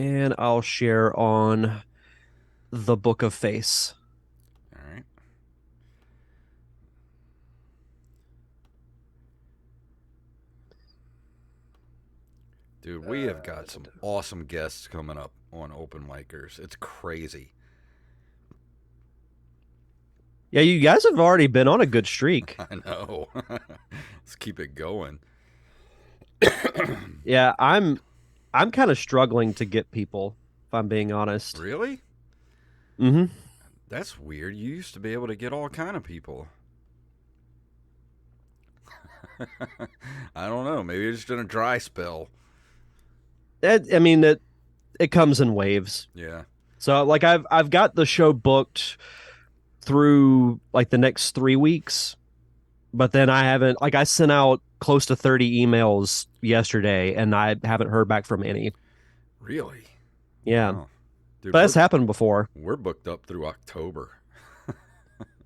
and I'll share on the Book of Face. All right. Dude, we have got some awesome guests coming up on Open Micers. It's crazy. Yeah, you guys have already been on a good streak. I know. Let's keep it going. Yeah, I'm kind of struggling to get people, if I'm being honest. Really? Mm-hmm. That's weird. You used to be able to get all kind of people. I don't know. Maybe it's just in a dry spell. I mean, it comes in waves. Yeah. So like I've got the show booked through like the next 3 weeks, but then I haven't like I sent out close to 30 emails yesterday and I haven't heard back from any. Really? Yeah. Wow. Dude, But that's happened before. we're booked up through October.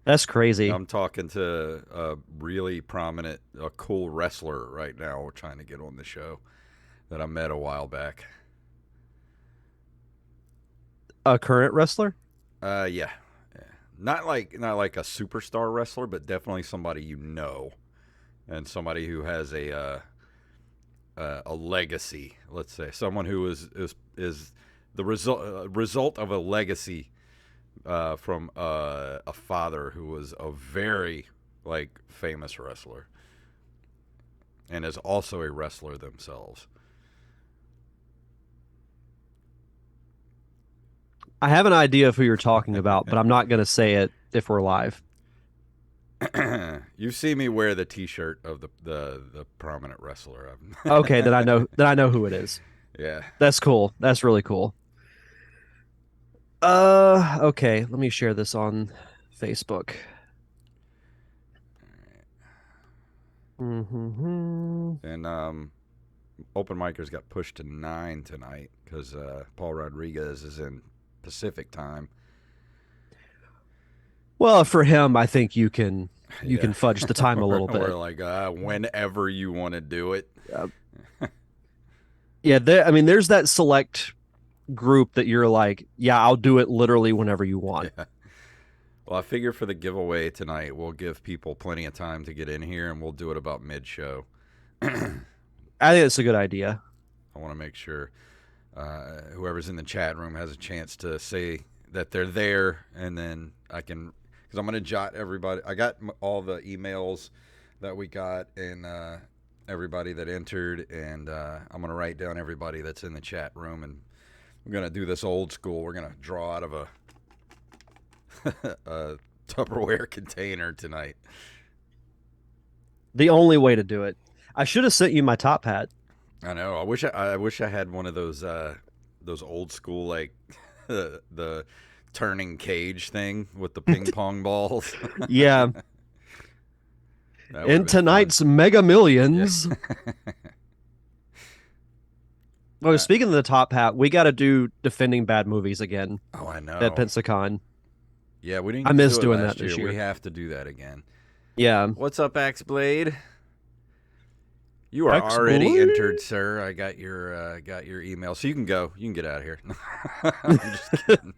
That's crazy. I'm talking to a really prominent, a cool wrestler right now. We're trying to get on the show that I met a while back. A current wrestler? Yeah. Not like a superstar wrestler, but definitely somebody you know, and somebody who has a legacy. Let's say someone who is the result of a legacy from a father who was a very famous wrestler, and is also a wrestler themselves. I have an idea of who you're talking about, but I'm not going to say it if we're live. You see me wear the T-shirt of the prominent wrestler. Okay, then I know who it is. Yeah. That's cool. That's really cool. Okay, let me share this on Facebook. Mm-hmm. And open micers got pushed to 9 tonight because Paul Rodriguez is in Pacific time. Well, for him, I think you can Yeah. fudge the time a little bit. We're like whenever you want to do it. Yeah, I mean, there's that select group that you're like, yeah, I'll do it literally whenever you want. Yeah. Well, I figure for the giveaway tonight, we'll give people plenty of time to get in here, and we'll do it about mid-show. I think it's a good idea. I want to make sure whoever's in the chat room has a chance to say that they're there, and then I can, because I'm going to jot everybody. I got all the emails that we got and everybody that entered, and I'm going to write down everybody that's in the chat room, and we're going to do this old school. We're going to draw out of a Tupperware container tonight. The only way to do it. I should have sent you my top hat. I know. I wish I had one of those old school the turning cage thing with the ping pong balls. Yeah. In tonight's Mega Millions. Yeah. Well, speaking of the top hat, we got to do defending bad movies again. Oh, I know. At Pensacon. Yeah, we didn't. I miss doing that this year. We have to do that again. Yeah. What's up, Axe Blade? You are already entered, sir. I got your email, so you can go. You can get out of here. I'm just kidding.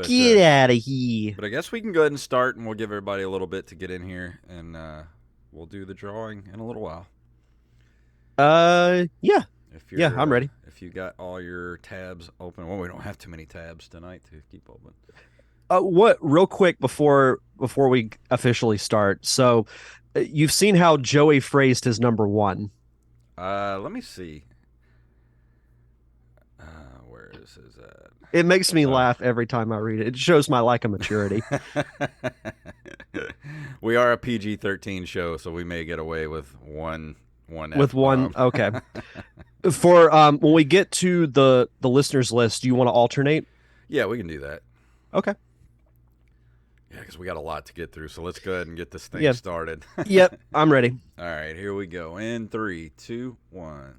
Get out of here. But I guess we can go ahead and start, and we'll give everybody a little bit to get in here, and we'll do the drawing in a little while. Yeah. I'm ready. If you got all your tabs open, well, we don't have too many tabs tonight to keep open. What real quick before we officially start. So, you've seen how Joey phrased his number one. Let me see. Where is his at? It makes me laugh every time I read it. It shows my lack of maturity. We are a PG-13 show, so we may get away with one. Okay. For when we get to the listeners list, do you want to alternate? Yeah, we can do that. Okay. Yeah, because we got a lot to get through, so let's go ahead and get this thing started. Yep, I'm ready. All right, here we go. In 3, 2, 1.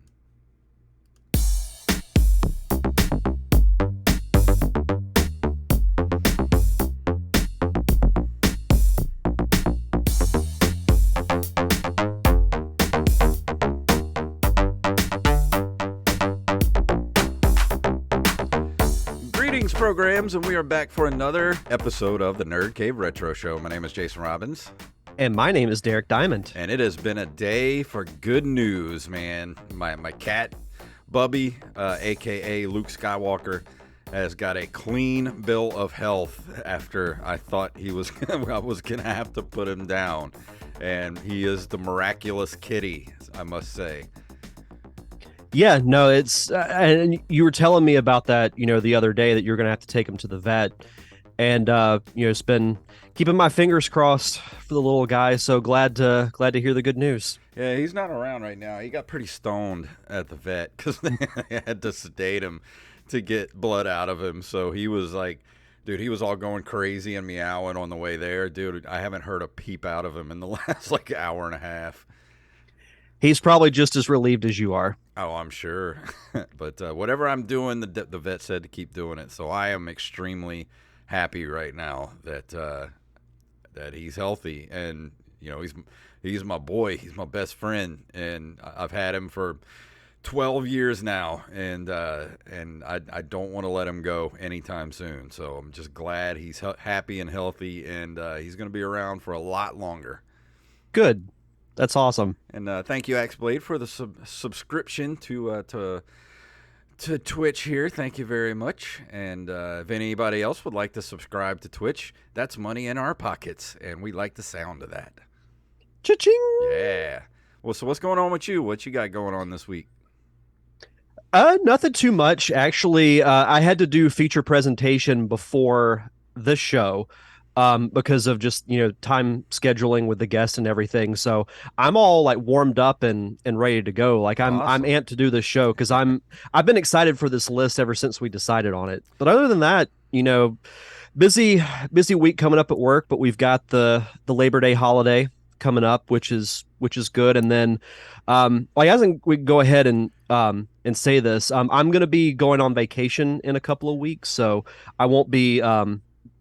programs, and we are back for another episode of the Nerd Cave Retro Show. My name is Jason Robbins. And my name is Derek Diamond. And it has been a day for good news, man. My cat, Bubby, a.k.a. Luke Skywalker, has got a clean bill of health after I thought I was going to have to put him down. And he is the miraculous kitty, I must say. Yeah, no, it's and you were telling me about that, the other day that you're going to have to take him to the vet. And it's been keeping my fingers crossed for the little guy. So glad to hear the good news. Yeah, he's not around right now. He got pretty stoned at the vet because they had to sedate him to get blood out of him. So he was like, dude, he was all going crazy and meowing on the way there. Dude, I haven't heard a peep out of him in the last hour and a half. He's probably just as relieved as you are. Oh, I'm sure. But whatever I'm doing, the vet said to keep doing it. So I am extremely happy right now that he's healthy, and he's my boy. He's my best friend, and I've had him for 12 years now, and I don't want to let him go anytime soon. So I'm just glad he's happy and healthy, and he's going to be around for a lot longer. Good. That's awesome. And thank you, Axblade, for the subscription to Twitch here. Thank you very much. And if anybody else would like to subscribe to Twitch, that's money in our pockets, and we like the sound of that. Cha-ching! Yeah. Well, so what's going on with you? What you got going on this week? Nothing too much, actually. I had to do feature presentation before this show. Because of just, time scheduling with the guests and everything. So I'm all like warmed up and ready to go. Like I'm amped to do this show because I've been excited for this list ever since we decided on it. But other than that, busy week coming up at work, but we've got the Labor Day holiday coming up, which is good. And then as we go ahead and say this, I'm going to be going on vacation in a couple of weeks, so I won't be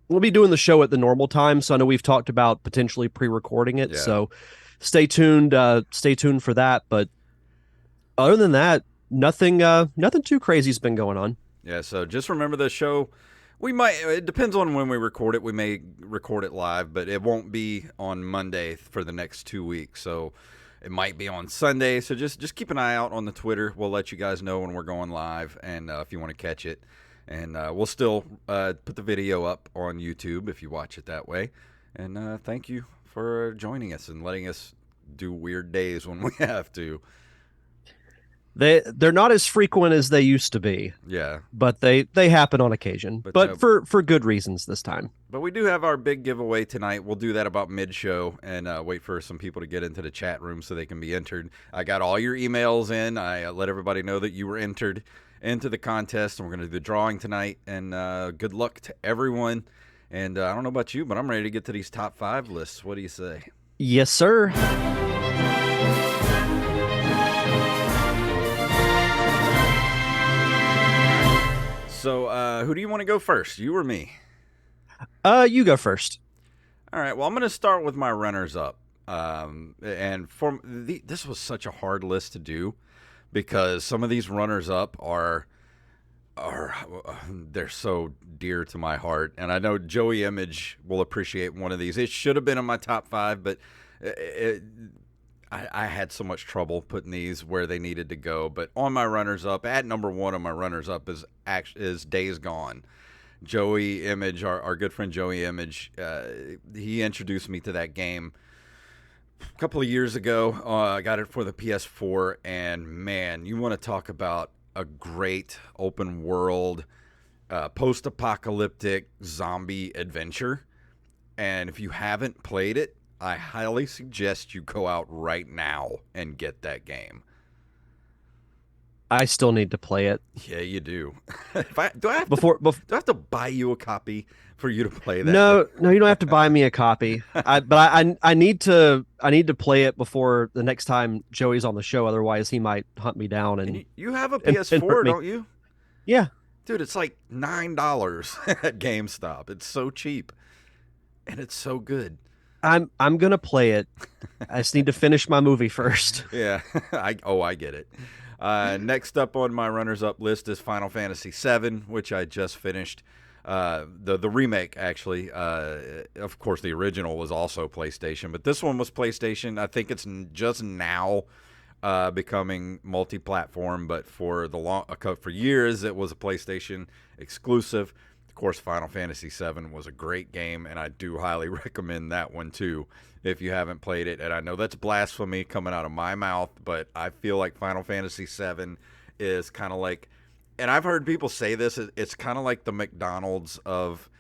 we'll be doing the show at the normal time. So I know we've talked about potentially pre-recording it. Yeah. So stay tuned for that. But other than that, nothing too crazy's been going on. Yeah. So just remember the show. It depends on when we record it. We may record it live, but it won't be on Monday for the next 2 weeks. So it might be on Sunday. So just keep an eye out on the Twitter. We'll let you guys know when we're going live. And if you want to catch it. And we'll still put the video up on YouTube if you watch it that way. And thank you for joining us and letting us do weird days when we have to. They're not as frequent as they used to be. Yeah. But they happen on occasion. But for good reasons this time. But we do have our big giveaway tonight. We'll do that about mid-show and wait for some people to get into the chat room so they can be entered. I got all your emails in. I let everybody know that you were entered into the contest, and we're going to do the drawing tonight, and good luck to everyone. And I don't know about you, but I'm ready to get to these top 5 lists. What do you say? Yes, sir. So who do you want to go first, you or me? You go first. All right, well, I'm going to start with my runners-up. And this was such a hard list to do, because some of these runners-up are they're so dear to my heart. And I know Joey Image will appreciate one of these. It should have been in my top 5, but I had so much trouble putting these where they needed to go. But on my runners-up, at number 1 on my runners-up is Days Gone. Joey Image, our good friend Joey Image, he introduced me to that game a couple of years ago. I got it for the PS4, and man, you want to talk about a great open world post-apocalyptic zombie adventure. And if you haven't played it, I highly suggest you go out right now and get that game. I still need to play it. Yeah, you do. Do I have to buy you a copy for you to play that? No, you don't have to buy me a copy. I need to play it before the next time Joey's on the show. Otherwise, he might hunt me down. And you have a PS4, don't you? Yeah, dude, it's like $9 at GameStop. It's so cheap, and it's so good. I'm gonna play it. I just need to finish my movie first. Yeah, I get it. Next up on my runners-up list is Final Fantasy VII, which I just finished. The remake actually. Of course, the original was also PlayStation, but this one was PlayStation. I think it's just now becoming multi-platform, but for for years it was a PlayStation exclusive. Of course, Final Fantasy VII was a great game, and I do highly recommend that one too if you haven't played it. And I know that's blasphemy coming out of my mouth, but I feel like Final Fantasy VII is kind of like, and I've heard people say this, it's kind of like the McDonald's of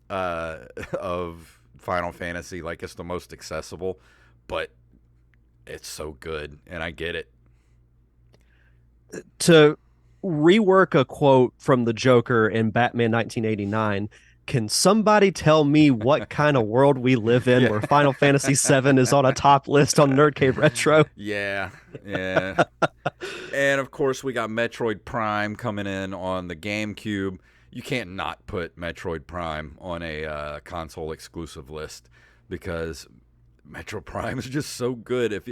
Final Fantasy. Like, it's the most accessible, but it's so good, and I get it. To rework a quote from the Joker in Batman 1989, can somebody tell me what kind of world we live in where Final Fantasy VII is on a top list on Nerd Cave Retro? Yeah, yeah. And of course, we got Metroid Prime coming in on the GameCube. You can't not put Metroid Prime on a console exclusive list because Metroid Prime is just so good. If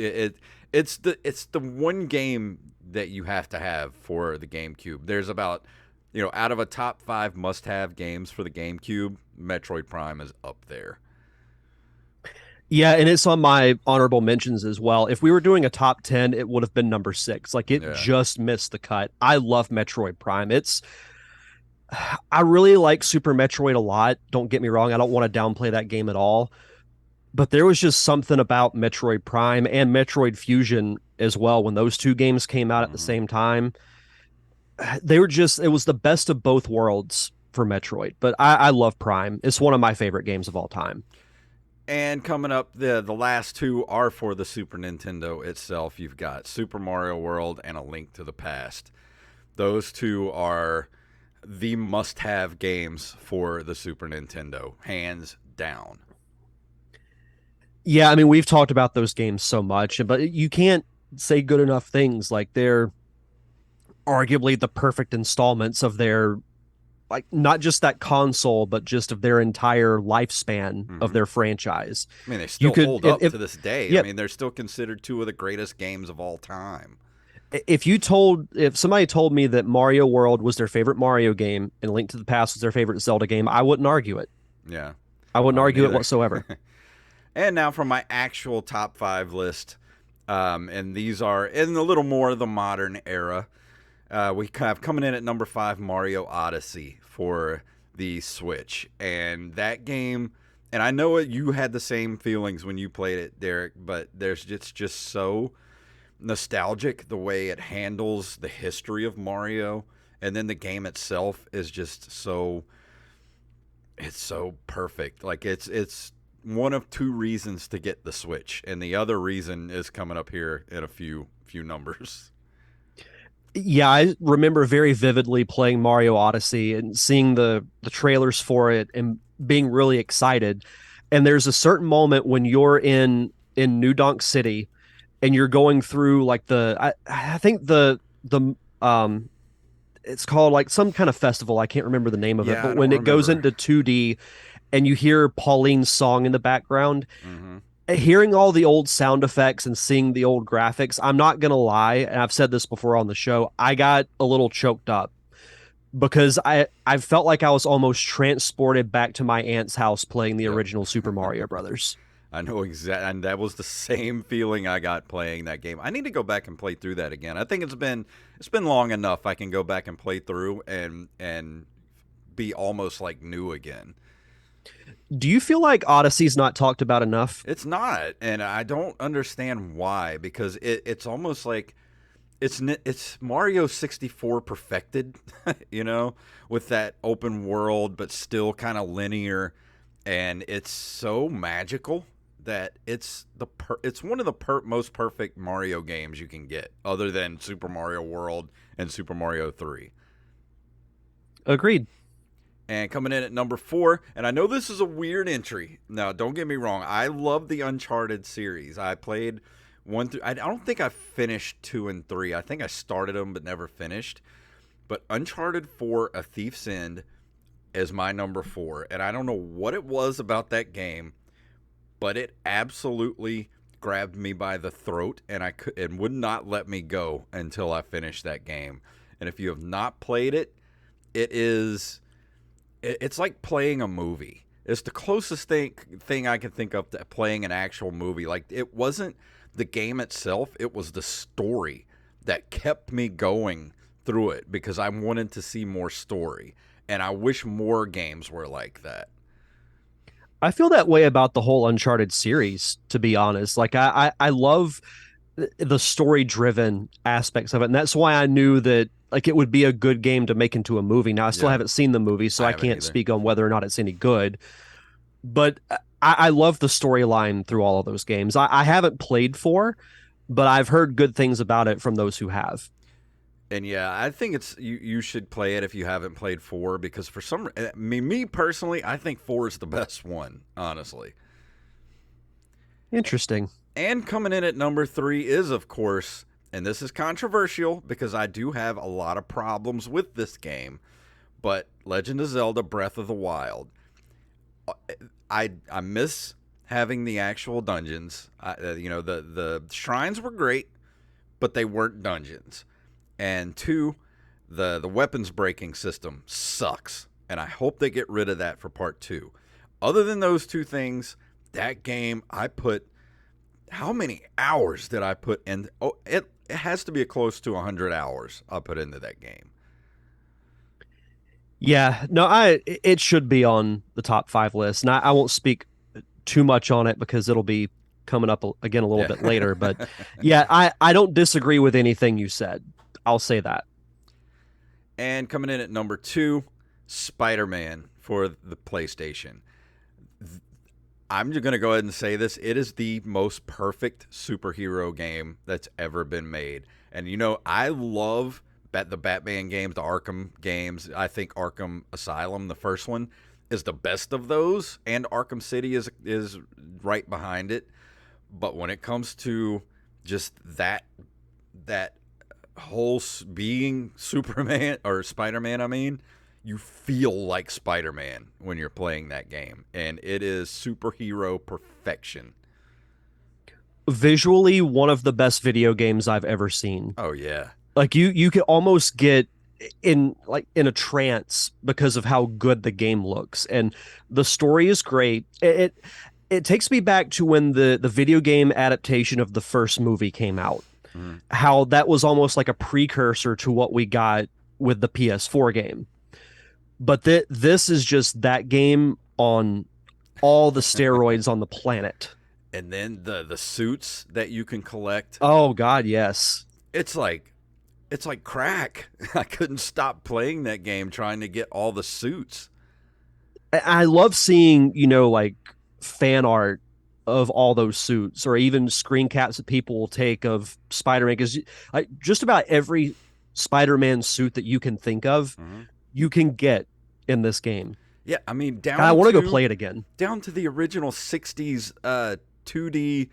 it's the one game that you have to have for the GameCube. There's about, out of a top 5 must-have games for the GameCube, Metroid Prime is up there. Yeah, and it's on my honorable mentions as well. If we were doing a top 10, it would have been number 6. Like, it just missed the cut. I love Metroid Prime. I really like Super Metroid a lot. Don't get me wrong. I don't want to downplay that game at all. But there was just something about Metroid Prime and Metroid Fusion as well. When those two games came out at the same time, it was the best of both worlds for Metroid. But I love Prime. It's one of my favorite games of all time. And coming up, the last two are for the Super Nintendo itself. You've got Super Mario World and A Link to the Past. Those two are the must-have games for the Super Nintendo, hands down. Yeah, I mean, we've talked about those games so much, but you can't say good enough things. Like, they're arguably the perfect installments of their, like, not just that console, but just of their entire lifespan of their franchise. I mean, they still hold up to this day. Yeah, I mean, they're still considered two of the greatest games of all time. If somebody told me that Mario World was their favorite Mario game and Link to the Past was their favorite Zelda game, I wouldn't argue it. Yeah. I wouldn't argue it whatsoever. And now for my actual top 5 list, and these are in a little more of the modern era. We have coming in at number 5, Mario Odyssey for the Switch. And that game, and I know you had the same feelings when you played it, Derek, but it's just so nostalgic the way it handles the history of Mario. And then the game itself is just it's so perfect. Like, it's one of 2 reasons to get the Switch, and the other reason is coming up here in a few numbers. Yeah, I remember very vividly playing Mario Odyssey and seeing the trailers for it and being really excited. And there's a certain moment when you're in New Donk City and you're going through like I think the it's called like some kind of festival. I can't remember the name of it, but when it goes into 2D and you hear Pauline's song in the background, hearing all the old sound effects and seeing the old graphics, I'm not going to lie, and I've said this before on the show, I got a little choked up because I felt like I was almost transported back to my aunt's house playing the original Super Mario Brothers. I know exactly, and that was the same feeling I got playing that game. I need to go back and play through that again. I think it's been long enough I can go back and play through and be almost like new again. Do you feel like Odyssey's not talked about enough? It's not, and I don't understand why, because it's almost like it's Mario 64 perfected, with that open world but still kind of linear, and it's so magical that it's one of the most perfect Mario games you can get, other than Super Mario World and Super Mario 3. Agreed. And coming in at number 4, and I know this is a weird entry. Now, don't get me wrong. I love the Uncharted series. I played 1 through... I don't think I finished 2 and 3. I think I started them but never finished. But Uncharted 4, A Thief's End is my number 4. And I don't know what it was about that game, but it absolutely grabbed me by the throat and would not let me go until I finished that game. And if you have not played it, it is... it's like playing a movie. It's the closest thing I can think of to playing an actual movie. Like, it wasn't the game itself, it was the story that kept me going through it because I wanted to see more story. And I wish more games were like that. I feel that way about the whole Uncharted series, to be honest. Like I love the story driven aspects of it. And that's why I knew that like it would be a good game to make into a movie. Now I still Yeah, haven't seen the movie, so I I haven't can't either. speak on whether or not it's any good. But I love the storyline through all of those games. I haven't played four, but I've heard good things about it from those who have. And yeah, I think it's you should play it if you haven't played 4 because for some me personally, I think 4 is the best one, honestly. Interesting. And coming in at number 3 is, of course, and this is controversial because I do have a lot of problems with this game, but Legend of Zelda Breath of the Wild. I miss having the actual dungeons. The shrines were great, but they weren't dungeons. And 2, the weapons breaking system sucks, and I hope they get rid of that for part 2. Other than those two things, that game I put how many hours did I put in? Oh, it has to be close to 100 hours I put into that game. Yeah, no, I it should be on the top five list, and I won't speak too much on it because it'll be coming up again a little Yeah. bit later. But yeah, I don't disagree with anything you said. I'll say that. And coming in at number 2, Spider-Man for the PlayStation. I'm just going to go ahead and say this. It is the most perfect superhero game that's ever been made. And, I love the Batman games, the Arkham games. I think Arkham Asylum, the first one, is the best of those. And Arkham City is right behind it. But when it comes to just that whole being Superman or Spider-Man, I mean, you feel like Spider-Man when you're playing that game, and it is superhero perfection. Visually, one of the best video games I've ever seen. Oh yeah. Like you could almost get in a trance because of how good the game looks, and the story is great. It takes me back to when the video game adaptation of the first movie came out. Mhm. How that was almost like a precursor to what we got with the PS4 game. But this is just that game on all the steroids on the planet. And then the suits that you can collect, Oh God, yes. it's like crack. I couldn't stop playing that game trying to get all the suits. I love seeing, like fan art of all those suits or even screen caps that people will take of Spider-Man because like just about every Spider-Man suit that you can think of, Mhm. you can get in this game. Yeah, I mean I want to go play it again. down to the original 60s 2D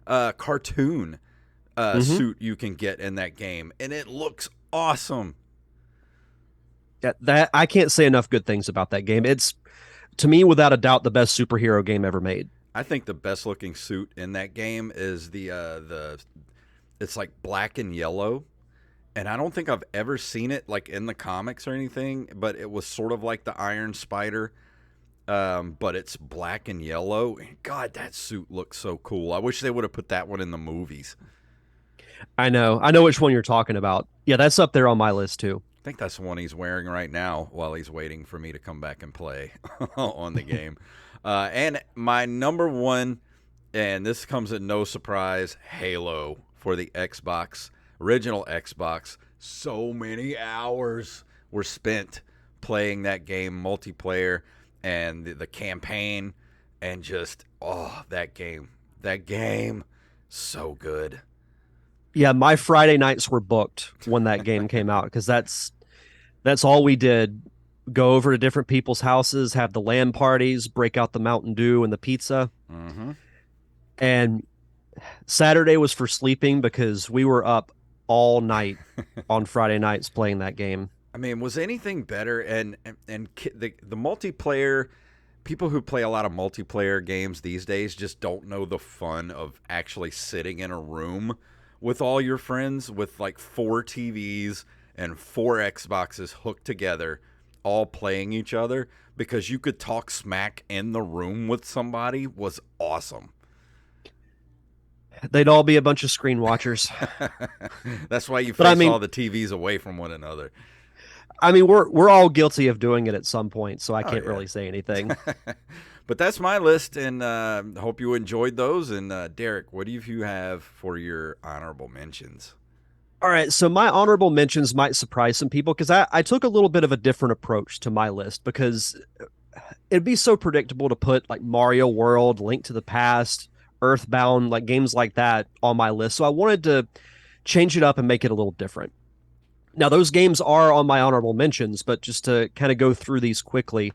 cartoon Mhm. suit you can get in that game, and it looks awesome. Yeah, that I can't say enough good things about that game. It's to me without a doubt the best superhero game ever made. I think the best looking suit in that game is the it's like black and yellow, and I don't think I've ever seen it like in the comics or anything, but it was sort of like the Iron Spider, but it's black and yellow. And God, that suit looks so cool. I wish they would have put that one in the movies. I know which one you're talking about. Yeah, that's up there on my list too. I think that's the one he's wearing right now while he's waiting for me to come back and play on the game. And my number one, and this comes at no surprise, Halo for the Xbox, original Xbox. So many hours were spent playing that game, multiplayer, and the campaign, and just, that game, so good. Yeah, my Friday nights were booked when that game came out because that's all we did. Go over to different people's houses, have the LAN parties, break out the Mountain Dew and the pizza. Mm-hmm. And Saturday was for sleeping because we were up all night on Friday nights playing that game. I mean, was anything better? The multiplayer, people who play a lot of multiplayer games these days just don't know the fun of actually sitting in a room with all your friends with like 4 TVs and 4 Xboxes hooked together all playing each other because you could talk smack in the room with somebody was awesome. They'd all be a bunch of screen watchers. That's why you But I face mean, all the TVs away from one another. we're all guilty of doing it at some point, so I Oh can't yeah. really say anything. But that's my list, and hope you enjoyed those. And Derek, what do you have for your honorable mentions? All right, so my honorable mentions might surprise some people because I took a little bit of a different approach to my list because it'd be so predictable to put like Mario World, Link to the Past, Earthbound, like games like that on my list. So I wanted to change it up and make it a little different. Now, those games are on my honorable mentions, but just to kind of go through these quickly,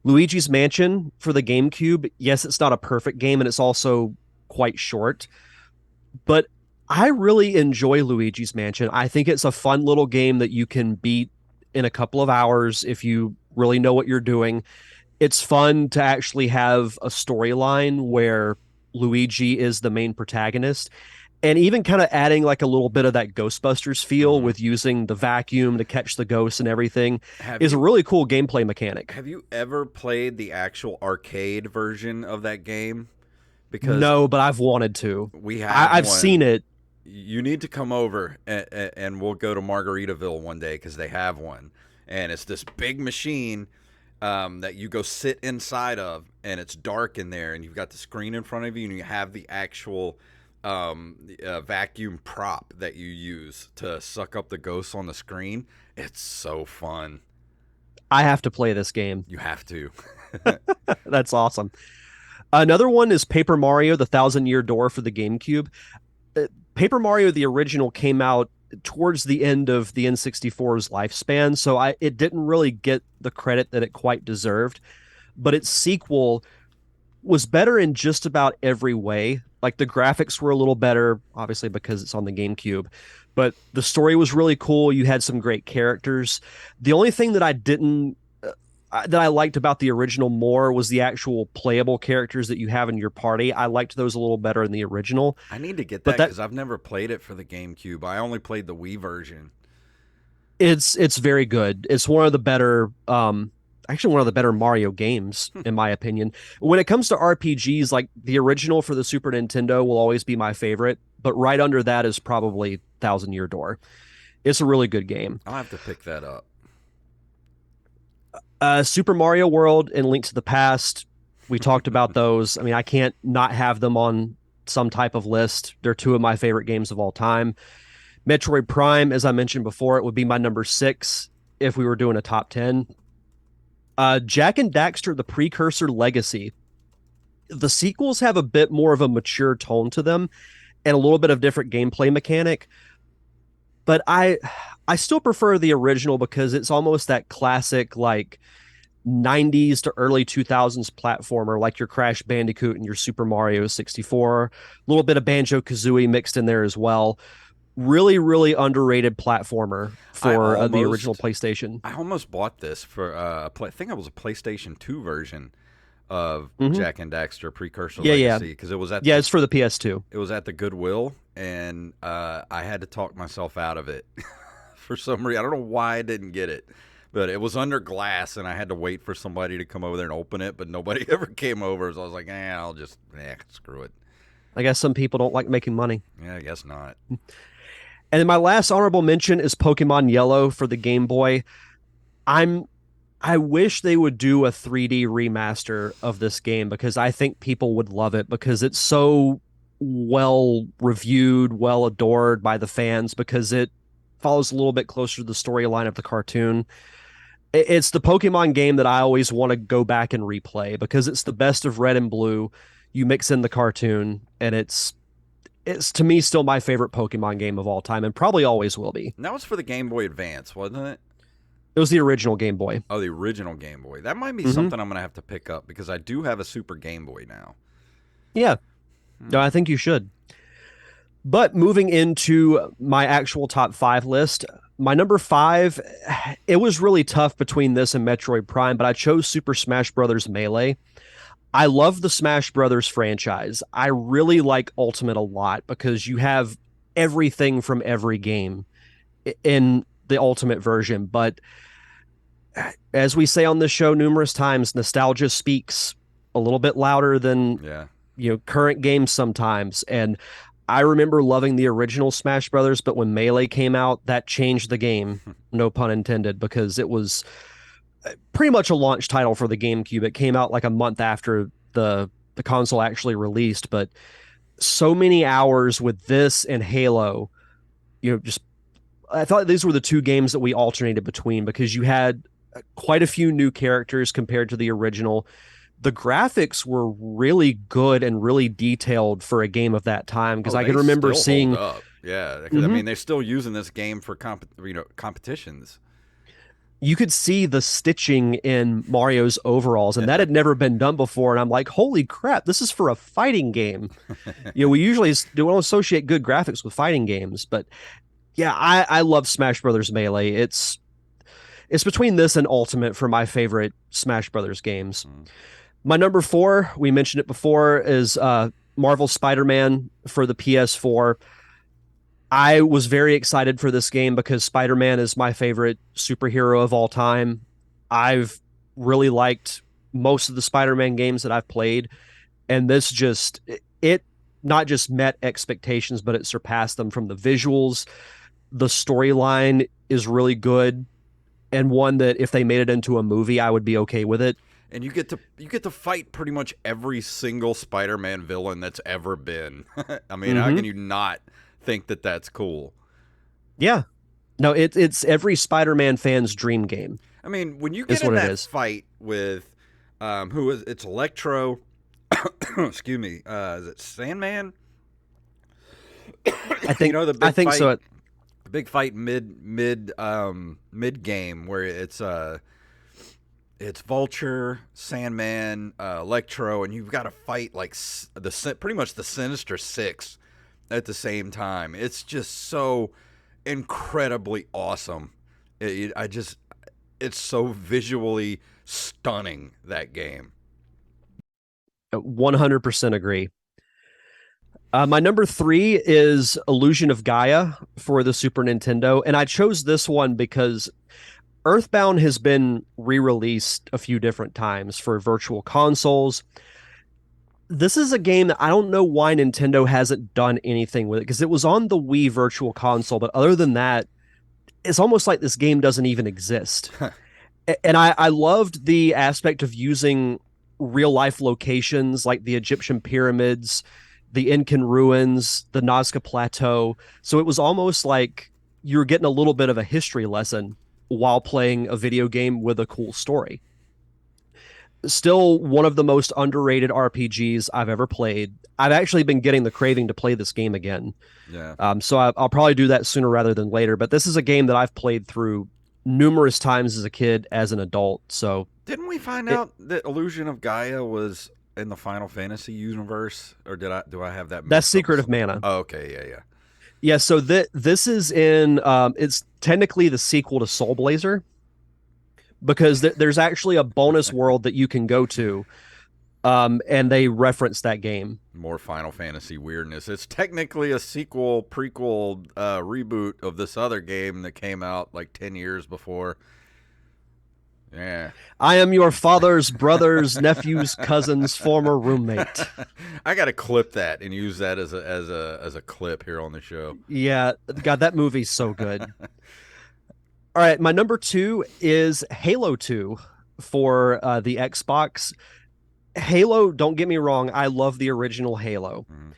Luigi's Mansion for the GameCube, yes, it's not a perfect game and it's also quite short, but I really enjoy Luigi's Mansion. I think it's a fun little game that you can beat in a couple of hours if you really know what you're doing. It's fun to actually have a storyline where Luigi is the main protagonist and even kind of adding like a little bit of that Ghostbusters feel Hmm. with using the vacuum to catch the ghosts and everything Have is a you really cool gameplay mechanic. have you ever played the actual arcade version of that game? Because No, but I've wanted to. we have I've seen one. it. You need to come over and we'll go to Margaritaville one day because they have one. And it's this big machine that you go sit inside of, and it's dark in there, and you've got the screen in front of you, and you have the actual vacuum prop that you use to suck up the ghosts on the screen. It's so fun. I have to play this game. You have to. That's awesome. Another one is Paper Mario: The Thousand Year Door for the GameCube. Paper Mario the original came out towards the end of the N64's lifespan, so it didn't really get the credit that it quite deserved. But its sequel was better in just about every way. Like the graphics were a little better, obviously because it's on the GameCube, but the story was really cool. You had some great characters. The only thing that I didn't that I liked about the original more was the actual playable characters that you have in your party. I liked those a little better in the original, I need to get but that that because I've never played it for the GameCube. I only played the Wii version. it's very good. It's one of the better actually one of the better Mario games in my opinion. When it comes to RPGs, like the original for the Super Nintendo will always be my favorite, but right under that is probably Thousand Year Door. It's a really good game. I'll have to pick that up. Super Mario World and Link to the Past, we talked about those. I mean, I can't not have them on some type of list. They're two of my favorite games of all time. Metroid Prime, as I mentioned before, it would be my number 6 if we were doing a top 10. Jack and Daxter, The Precursor Legacy. The sequels have a bit more of a mature tone to them and a little bit of different gameplay mechanic, but I still prefer the original because it's almost that classic like 90s to early 2000s platformer like your Crash Bandicoot and your Super Mario 64, a little bit of Banjo Kazooie mixed in there as well. Really, really underrated platformer I for the almost original PlayStation. I almost bought this for I think it was a PlayStation 2 version of Hmm. Jack and Daxter Precursor Yeah, yeah, Legacy because it was at yeah. It's for the PS2. it was at the Goodwill, and I had to talk myself out of it for some reason. I don't know why I didn't get it, but it was under glass, and I had to wait for somebody to come over there and open it, but nobody ever came over, so I was like, I'll just screw it. I guess some people don't like making money. Yeah, I guess not. And then my last honorable mention is Pokemon Yellow for the Game Boy. I'm I wish they would do a 3D remaster of this game because I think people would love it because it's so well reviewed, well adored by the fans because it follows a little bit closer to the storyline of the cartoon. It's the Pokemon game that I always want to go back and replay because it's the best of Red and Blue. You mix in the cartoon and it's to me still my favorite Pokemon game of all time and probably always will be. And that was for the Game Boy Advance, wasn't it? It was the original Game Boy. Oh, the original Game Boy. That might be Hmm. something I'm going to have to pick up because I do have a Super Game Boy now. Yeah, no, Hmm. I think you should. But moving into my actual top 5 list, my number 5, it was really tough between this and Metroid Prime, but I chose Super Smash Brothers Melee. I love the Smash Brothers franchise. I really like Ultimate a lot because you have everything from every game in the Ultimate version, but as we say on this show numerous times, nostalgia speaks a little bit louder than Yeah. current games sometimes. And I remember loving the original Smash Brothers, but when Melee came out, that changed the game. No pun intended, because it was pretty much a launch title for the GameCube. It came out like a month after the console actually released, but so many hours with this and Halo, just I thought these were the two games that we alternated between because you had quite a few new characters compared to the original. The graphics were really good and really detailed for a game of that time because Oh, I can they remember still seeing. hold up. Yeah, because I Mhm. mean, they're still using this game for competitions. You could see the stitching in Mario's overalls, and that had never been done before. And I'm like, holy crap, this is for a fighting game. We usually don't associate good graphics with fighting games, but yeah, I love Smash Brothers Melee. It's between this and Ultimate for my favorite Smash Brothers games. Mm. My number four, we mentioned it before, is Marvel Spider-Man for the PS4. I was very excited for this game because Spider-Man is my favorite superhero of all time. I've really liked most of the Spider-Man games that I've played, and this just it not just met expectations, but it surpassed them from the visuals. The storyline is really good and one that if they made it into a movie, I would be okay with it. And you get to fight pretty much every single Spider-Man villain that's ever been. I mean, how Mm-hmm. can you not think that that's cool? Yeah. No, it's every Spider-Man fan's dream game, I mean, when you get is in what it that is. fight with who is it's Electro, excuse me, is it Sandman? I think The I big think fight, so. the big fight mid game where it's Vulture, Sandman, Electro, and you've got to fight like pretty much the Sinister Six at the same time. It's just so incredibly awesome. It's so visually stunning, that game. 100% agree. My number three is Illusion of Gaia for the Super Nintendo, and I chose this one because Earthbound has been re-released a few different times for virtual consoles. This is a game that I don't know why Nintendo hasn't done anything with it because it was on the Wii Virtual Console, but other than that, it's almost like this game doesn't even exist. And I loved the aspect of using real life locations like the Egyptian pyramids, the Incan ruins, the Nazca Plateau. So it was almost like you're getting a little bit of a history lesson while playing a video game with a cool story. Still one of the most underrated RPGs I've ever played. I've actually been getting the craving to play this game again. Yeah. So I'll probably do that sooner rather than later. But this is a game that I've played through numerous times as a kid, as an adult. So Didn't we find it, out that Illusion of Gaia was in the Final Fantasy universe, or do I have that that's mixed up with Secret of something? Mana. Oh, okay, yeah, yeah. Yeah. So this is in. It's technically the sequel to Soul Blazer because there's actually a bonus world that you can go to, and they reference that game. More Final Fantasy weirdness. It's technically a sequel, prequel, reboot of this other game that came out like 10 years before. Yeah. I am your father's brother's nephew's cousin's former roommate. I got to clip that and use that as a clip here on the show. Yeah, God, that movie's so good. All right, my number two is Halo 2 for the Xbox. Halo, don't get me wrong, I love the original Halo. Mhm.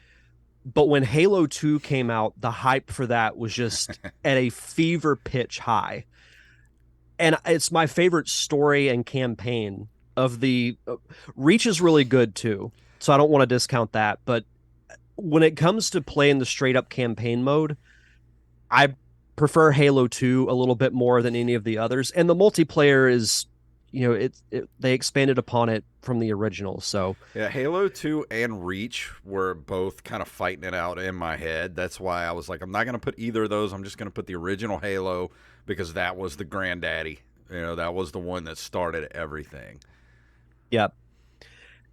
But when Halo 2 came out, the hype for that was just at a fever pitch high. And it's my favorite story and campaign of the Reach is really good too. So I don't want to discount that, but when it comes to playing the straight up campaign mode, I prefer Halo 2 a little bit more than any of the others. And the multiplayer is, they expanded upon it from the original. So Yeah, Halo 2 and Reach were both kind of fighting it out in my head. That's why I was like, I'm not going to put either of those. I'm just going to put the original Halo because that was the granddaddy. That was the one that started everything. yeah.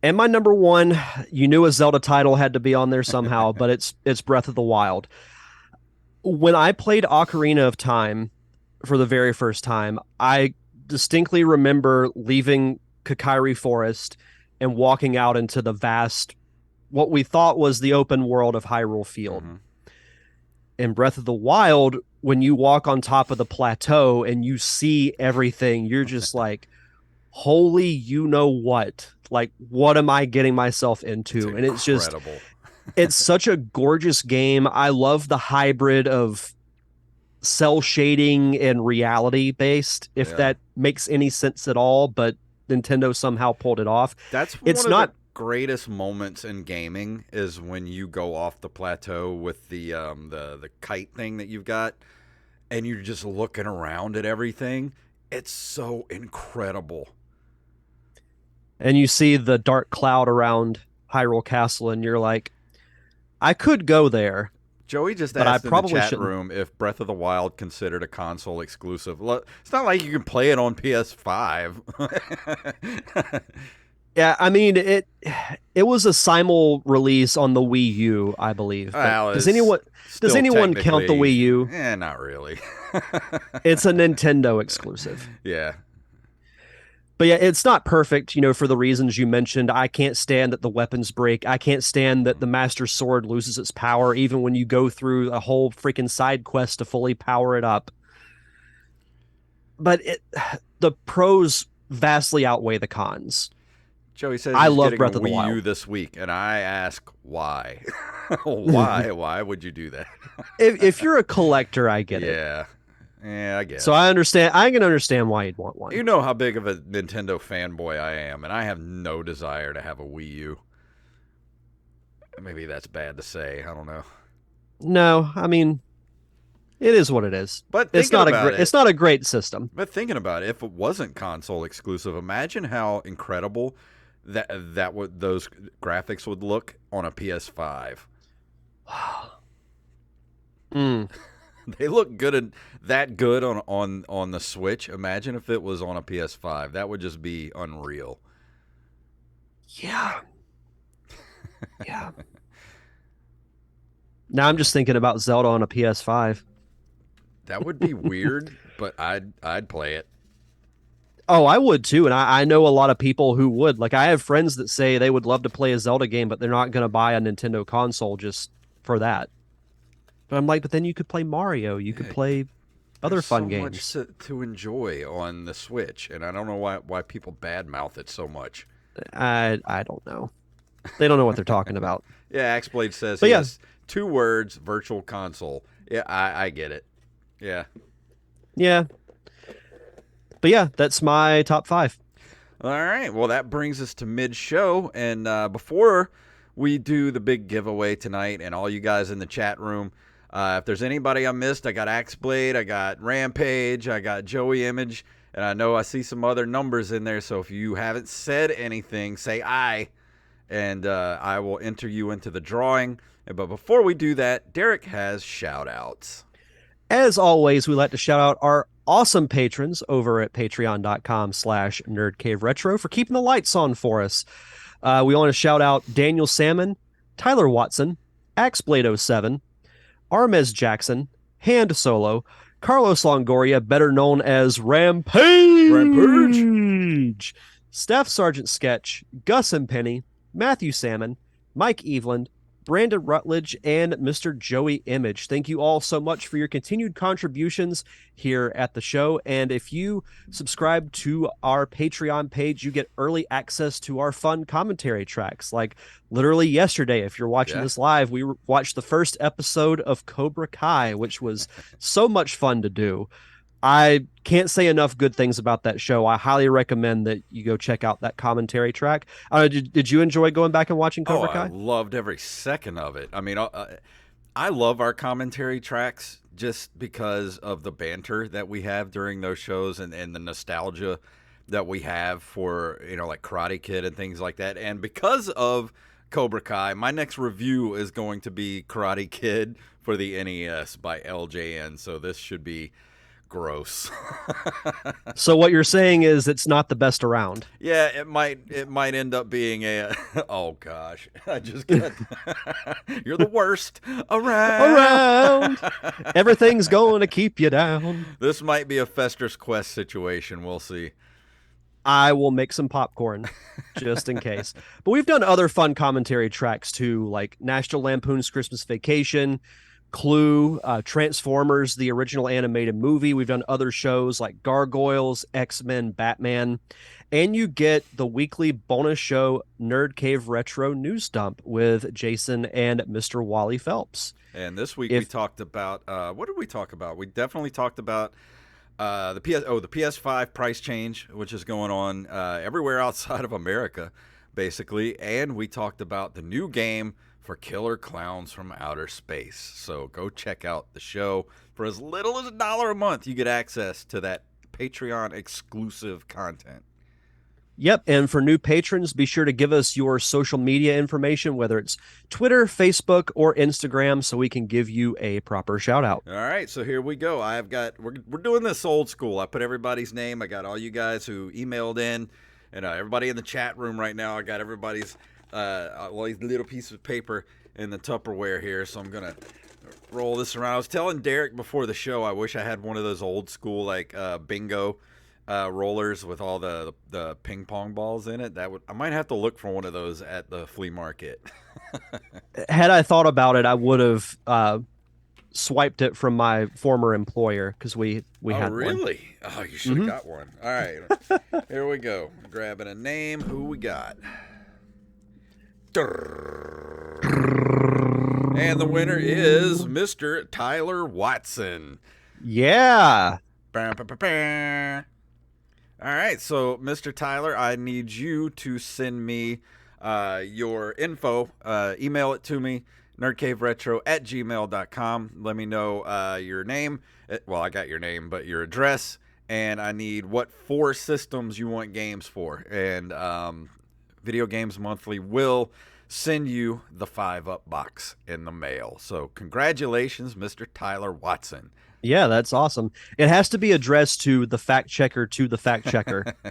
And my number one, you knew a Zelda title had to be on there somehow, but it's Breath of the Wild. When I played Ocarina of Time for the very first time, I distinctly remember leaving Kakiri Forest and walking out into the vast, what we thought was the open world of Hyrule Field. Mm-hmm. In Breath of the Wild, when you walk on top of the plateau and you see everything, you're just like, holy, you know what? Like, what am I getting myself into? And it's just, incredible. it's such a gorgeous game. I love the hybrid of cell shading and reality based, if Yeah. that makes any sense at all, but Nintendo somehow pulled it off. That's It's one of not the greatest moments in gaming is when you go off the plateau with the kite thing that you've got, and you're just looking around at everything. It's so incredible. and you see the dark cloud around Hyrule Castle and you're like, I could go there, Joey just but I asked in the probably chat shouldn't. room if Breath of the Wild considered a console exclusive. It's not like you can play it on PS5. Yeah, I mean it was a simul release on the Wii U, I believe. But Well, does it's anyone still count the Wii U? Not really. It's a Nintendo exclusive. Yeah. But yeah, it's not perfect, for the reasons you mentioned. I can't stand that the weapons break. I can't stand that the Master Sword loses its power even when you go through a whole freaking side quest to fully power it up. But the pros vastly outweigh the cons. Joey says I he's love getting Breath a of the Wii U Wild. this week, and I ask why. Why would you do that? If you're a collector, I get it. Yeah, I guess. So I understand. I can understand why you'd want one. You know how big of a Nintendo fanboy I am, and I have no desire to have a Wii U. Maybe that's bad to say. I don't know. No, I mean, it is what it is. But It's thinking not about it's not a great system. But thinking about it, if it wasn't console exclusive, imagine how incredible that would those graphics would look on a PS5. Mm. They look that good on the Switch. Imagine if it was on a PS5. That would just be unreal. Yeah. Yeah. Now I'm just thinking about Zelda on a PS5. That would be weird, but I'd play it. Oh, I would too. And I know a lot of people who would. Like, I have friends that say they would love to play a Zelda game, but they're not going to buy a Nintendo console just for that. But I'm like, but then you could play Mario. You could play other There's fun so games. much to enjoy on the Switch, and I don't know why people badmouth it so much. I don't know. They don't know what they're talking about. Yeah, Axblade says But yes. 2 words, virtual console. Yeah, I get it. Yeah. Yeah. But yeah, that's my top 5. All right. Well, that brings us to mid-show, and before we do the big giveaway tonight, and all you guys in the chat room, if there's anybody I missed, I got Axblade, I got Rampage, I got Joey Image, and I know I see some other numbers in there, so if you haven't said anything, say aye, and I will enter you into the drawing. But before we do that, Derek has shout-outs. As always, we like to shout out our awesome patrons over at patreon.com/nerdcaveretro for keeping the lights on for us. We want to shout out Daniel Salmon, Tyler Watson, Axblade07, Armez Jackson, Hand Solo, Carlos Longoria, better known as Rampage, Staff Sergeant Sketch, Gus and Penny, Matthew Salmon, Mike Eveland, Brandon Rutledge, and Mr. Joey Image. Thank you all so much for your continued contributions here at the show. And if you subscribe to our Patreon page, you get early access to our fun commentary tracks. Like literally yesterday, if you're watching this live, we watched the first episode of Cobra Kai, which was so much fun to do. I can't say enough good things about that show. I highly recommend that you go check out that commentary track. Did you enjoy going back and watching Cobra Kai? I loved every second of it. I mean, I love our commentary tracks just because of the banter that we have during those shows and the nostalgia that we have for, like Karate Kid and things like that. And because of Cobra Kai, my next review is going to be Karate Kid for the NES by LJN. So this should be gross. So what you're saying is it's not the best around. Yeah, it might end up being a oh gosh. I just got You're the worst around. Around. Everything's going to keep you down. This might be a Fester's Quest situation. We'll see. I will make some popcorn just in case. But we've done other fun commentary tracks too, like National Lampoon's Christmas Vacation, Clue, Transformers, the original animated movie. We've done other shows like Gargoyles, X-Men, Batman. And you get the weekly bonus show, Nerd Cave Retro News Dump with Jason and Mr. Wally Phelps. And this week we talked about what did we talk about? We definitely talked about the PS5 price change, which is going on everywhere outside of America, basically. And we talked about the new game for Killer Clowns from Outer Space. So go check out the show. For as little as $1 a month, you get access to that Patreon exclusive content. Yep. And for new patrons, be sure to give us your social media information, whether it's Twitter, Facebook, or Instagram, so we can give you a proper shout out. All right. So here we go. We're doing this old school. I put everybody's name. I got all you guys who emailed in, and everybody in the chat room right now. I got everybody's all these little pieces of paper in the Tupperware here. So I'm going to roll this around. I was telling Derek before the show, I wish I had one of those old school, like bingo rollers with all the ping pong balls in it. I might have to look for one of those at the flea market. Had I thought about it, I would have swiped it from my former employer because we had one. Really? Oh, you should have got one. All right, here we go. Grabbing a name. Who we got? And the winner is Mr. Tyler Watson. Yeah. All right, so Mr. Tyler, I need you to send me your info. Email it to me, nerdcaveretro@gmail.com. Let me know your name. Well, I got your name, but your address. And I need what 4 systems you want games for. And Video Games Monthly will send you the 5-up box in the mail. So congratulations, Mr. Tyler Watson. Yeah, that's awesome. It has to be addressed to the fact checker,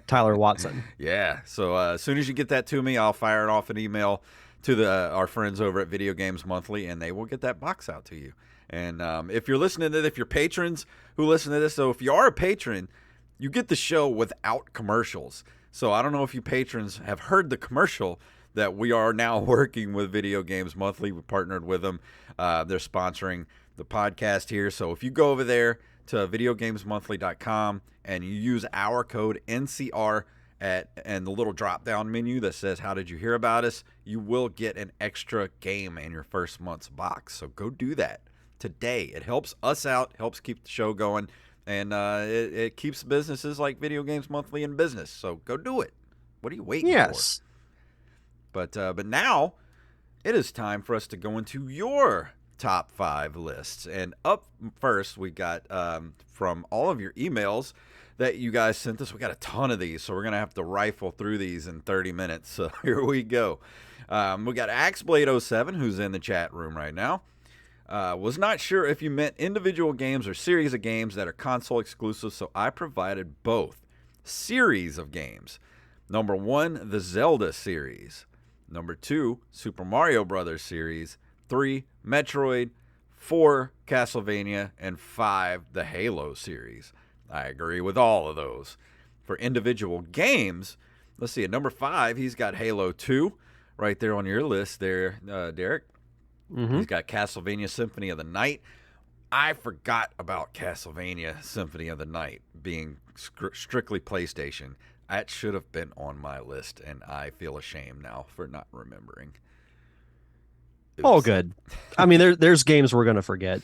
Tyler Watson. Yeah. So as soon as you get that to me, I'll fire it off an email to our friends over at Video Games Monthly, and they will get that box out to you. And if you're listening to this, if you're patrons who listen to this, so if you are a patron, you get the show without commercials. So I don't know if you patrons have heard the commercial that we are now working with Video Games Monthly. We partnered with them. They're sponsoring the podcast here. So if you go over there to videogamesmonthly.com and you use our code NCR and the little drop down menu that says how did you hear about us, you will get an extra game in your first month's box. So go do that today. It helps us out, helps keep the show going, and it keeps businesses like Video Games Monthly in business. So go do it. What are you waiting for? But now it is time for us to go into your top 5 lists. And up first, we got from all of your emails that you guys sent us. We got a ton of these, so we're going to have to rifle through these in 30 minutes. So here we go. We got Axeblade07, who's in the chat room right now. Was not sure if you meant individual games or series of games that are console exclusive, so I provided both. Series of games. Number 1, the Zelda series. Number 2, Super Mario Brothers series. 3, Metroid. 4, Castlevania. And 5, the Halo series. I agree with all of those. For individual games, let's see, at number 5, he's got Halo 2 right there on your list there, Derek. Mm-hmm. He's got Castlevania Symphony of the Night. I forgot about Castlevania Symphony of the Night being strictly PlayStation. That should have been on my list, and I feel ashamed now for not remembering. Oops. All good. I mean, there's games we're going to forget.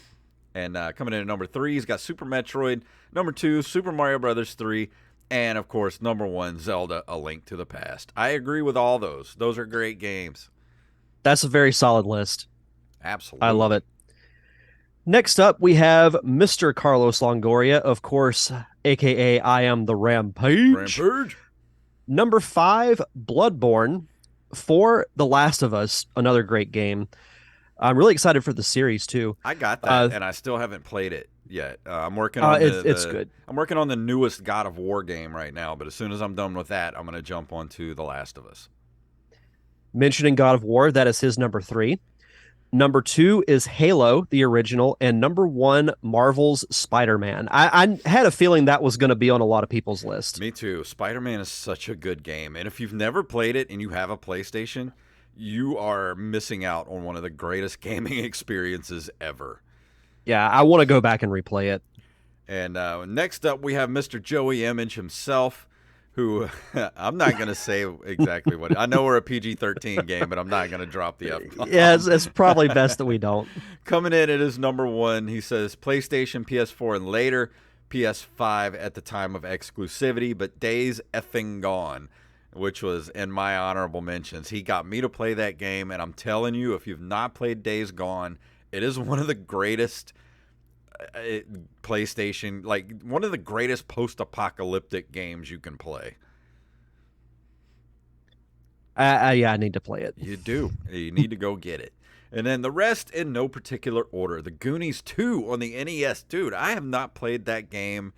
And coming in at number 3, he's got Super Metroid. Number 2, Super Mario Brothers 3. And, of course, number 1, Zelda, A Link to the Past. I agree with all those. Those are great games. That's a very solid list. Absolutely. I love it. Next up, we have Mr. Carlos Longoria, of course, a.k.a. I Am the Rampage. Number 5, Bloodborne. 4, The Last of Us, another great game. I'm really excited for the series, too. I got that, and I still haven't played it yet. I'm working on It's good. I'm working on the newest God of War game right now. But as soon as I'm done with that, I'm gonna jump onto The Last of Us. Mentioning God of War, that is his number 3. Number 2 is Halo, the original, and number 1, Marvel's Spider-Man. I had a feeling that was going to be on a lot of people's list. Me too. Spider-Man is such a good game, and if you've never played it and you have a PlayStation, you are missing out on one of the greatest gaming experiences ever. Yeah, I want to go back and replay it. And next up, we have Mr. Joey Image himself, who I'm not going to say exactly what. I know we're a PG-13 game, but I'm not going to drop the F-bomb. Yeah, it's probably best that we don't. Coming in at his number 1, he says PlayStation, PS4, and later PS5 at the time of exclusivity, but Days effing Gone, which was in my honorable mentions. He got me to play that game, and I'm telling you, if you've not played Days Gone, it is one of the greatest PlayStation, like one of the greatest post-apocalyptic games you can play. Yeah, I need to play it. You do. You need to go get it. And then the rest in no particular order. The Goonies 2 on the NES. Dude, I have not played that game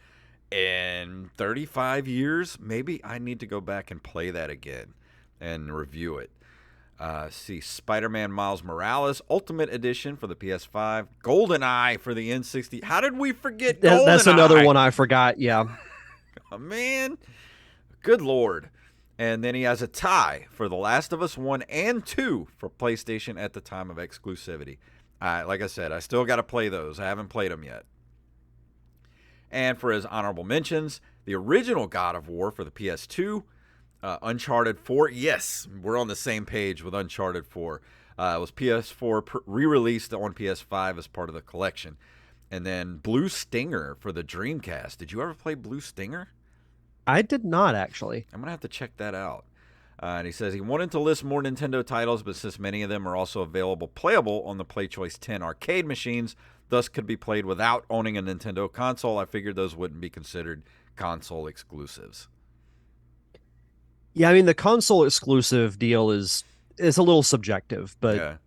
in 35 years. Maybe I need to go back and play that again and review it. See, Spider-Man Miles Morales Ultimate Edition for the PS5. GoldenEye for the N60. How did we forget GoldenEye? That's another one I forgot, yeah. Oh, man. Good Lord. And then he has a tie for The Last of Us 1 and 2 for PlayStation at the time of exclusivity. Like I said, I still got to play those. I haven't played them yet. And for his honorable mentions, the original God of War for the PS2, Uncharted 4. Yes, we're on the same page with Uncharted 4. It was PS4 re-released on PS5 as part of the collection. And then Blue Stinger for the Dreamcast. Did you ever play Blue Stinger? I did not, actually. I'm going to have to check that out. And he says he wanted to list more Nintendo titles, but since many of them are also playable on the PlayChoice 10 arcade machines, thus could be played without owning a Nintendo console, I figured those wouldn't be considered console exclusives. Yeah, I mean, the console exclusive deal is a little subjective, but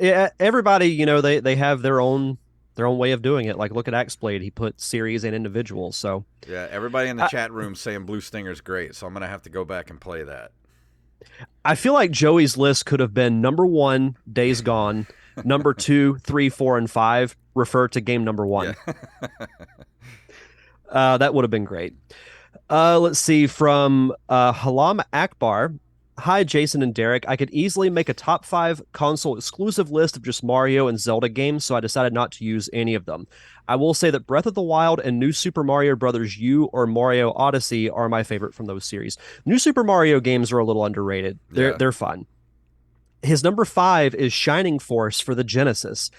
yeah, everybody, they have their own way of doing it. Like, look at Axblade. He put series and individuals. So yeah, everybody in the chat room saying Blue Stinger's great, so I'm going to have to go back and play that. I feel like Joey's list could have been number 1, Days Gone, number 2, 3, 4, and 5, refer to game number 1. Yeah. That would have been great. Let's see, from Halam Akbar. Hi, Jason and Derek. I could easily make a top 5 console exclusive list of just Mario and Zelda games, so I decided not to use any of them. I will say that Breath of the Wild and New Super Mario Bros. U or Mario Odyssey are my favorite from those series. New Super Mario games are a little underrated. They're fun. His number 5 is Shining Force for the Genesis.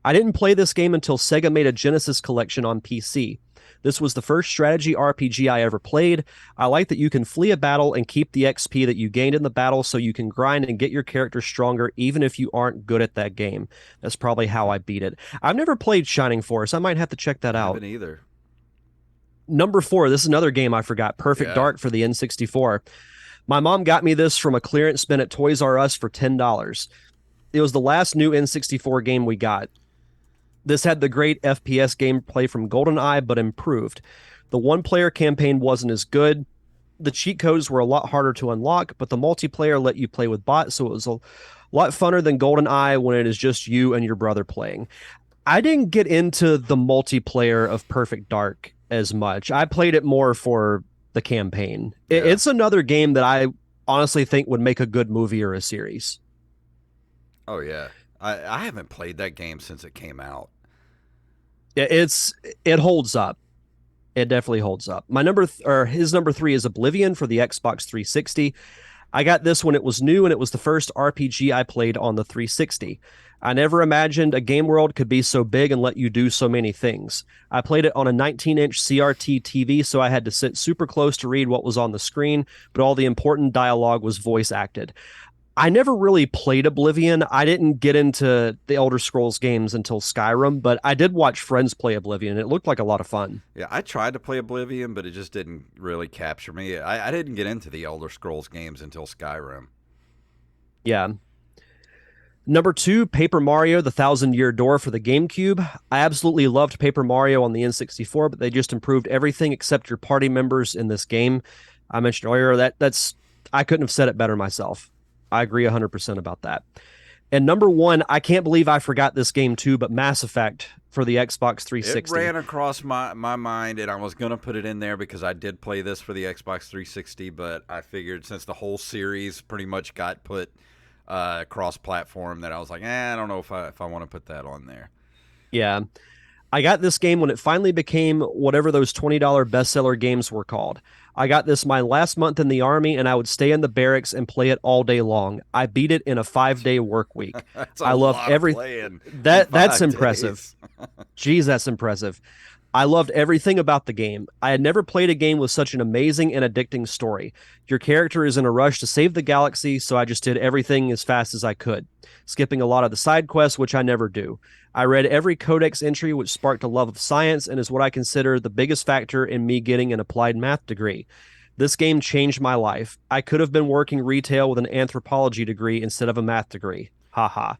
I didn't play this game until Sega made a Genesis collection on PC. This was the first strategy RPG I ever played. I like that you can flee a battle and keep the XP that you gained in the battle so you can grind and get your character stronger even if you aren't good at that game. That's probably how I beat it. I've never played Shining Force. I might have to check that out. I haven't either. Number 4, this is another game I forgot. Perfect Dark for the N64. My mom got me this from a clearance bin at Toys R Us for $10. It was the last new N64 game we got. This had the great FPS gameplay from GoldenEye, but improved. The one-player campaign wasn't as good. The cheat codes were a lot harder to unlock, but the multiplayer let you play with bots, so it was a lot funner than GoldenEye when it is just you and your brother playing. I didn't get into the multiplayer of Perfect Dark as much. I played it more for the campaign. It's another game that I honestly think would make a good movie or a series. Oh, yeah. I haven't played that game since it came out. It holds up. It definitely holds up. His number 3 is Oblivion for the Xbox 360. I got this when it was new, and it was the first RPG I played on the 360. I never imagined a game world could be so big and let you do so many things. I played it on a 19-inch CRT TV, so I had to sit super close to read what was on the screen, but all the important dialogue was voice acted. I never really played Oblivion. I didn't get into the Elder Scrolls games until Skyrim, but I did watch friends play Oblivion. It looked like a lot of fun. Yeah, I tried to play Oblivion, but it just didn't really capture me. I didn't get into the Elder Scrolls games until Skyrim. Yeah. Number two, Paper Mario: The Thousand Year Door for the GameCube. I absolutely loved Paper Mario on the N64, but they just improved everything except your party members in this game. I mentioned earlier that's I couldn't have said it better myself. I agree 100% about that. And number one, I can't believe I forgot this game too, but Mass Effect for the Xbox It 360. ran across my mind, and I was going to put it in there because I did play this for the Xbox 360, but I figured since the whole series pretty much got put cross-platform that I was like, I don't know if I want to put that on there. Yeah. I got this game when it finally became whatever those $20 bestseller games were called. I got this my last month in the Army, and I would stay in the barracks and play it all day long. I beat it in a 5-day work week. That's a I loved lot of every playing in that's 5 impressive. days. Geez, that's impressive. I loved everything about the game. I had never played a game with such an amazing and addicting story. Your character is in a rush to save the galaxy, so I just did everything as fast as I could, skipping a lot of the side quests, which I never do. I read every codex entry, which sparked a love of science and is what I consider the biggest factor in me getting an applied math degree. This game changed my life. I could have been working retail with an anthropology degree instead of a math degree. Haha.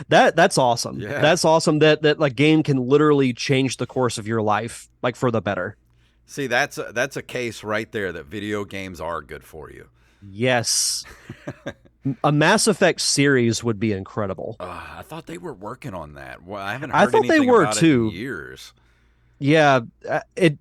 That's awesome. Yeah. That's awesome that like game can literally change the course of your life like for the better. See, that's a case right there that video games are good for you. Yes. A Mass Effect series would be incredible. I thought they were working on that. Well, I haven't I heard thought they anything were about too. it in years. Yeah, it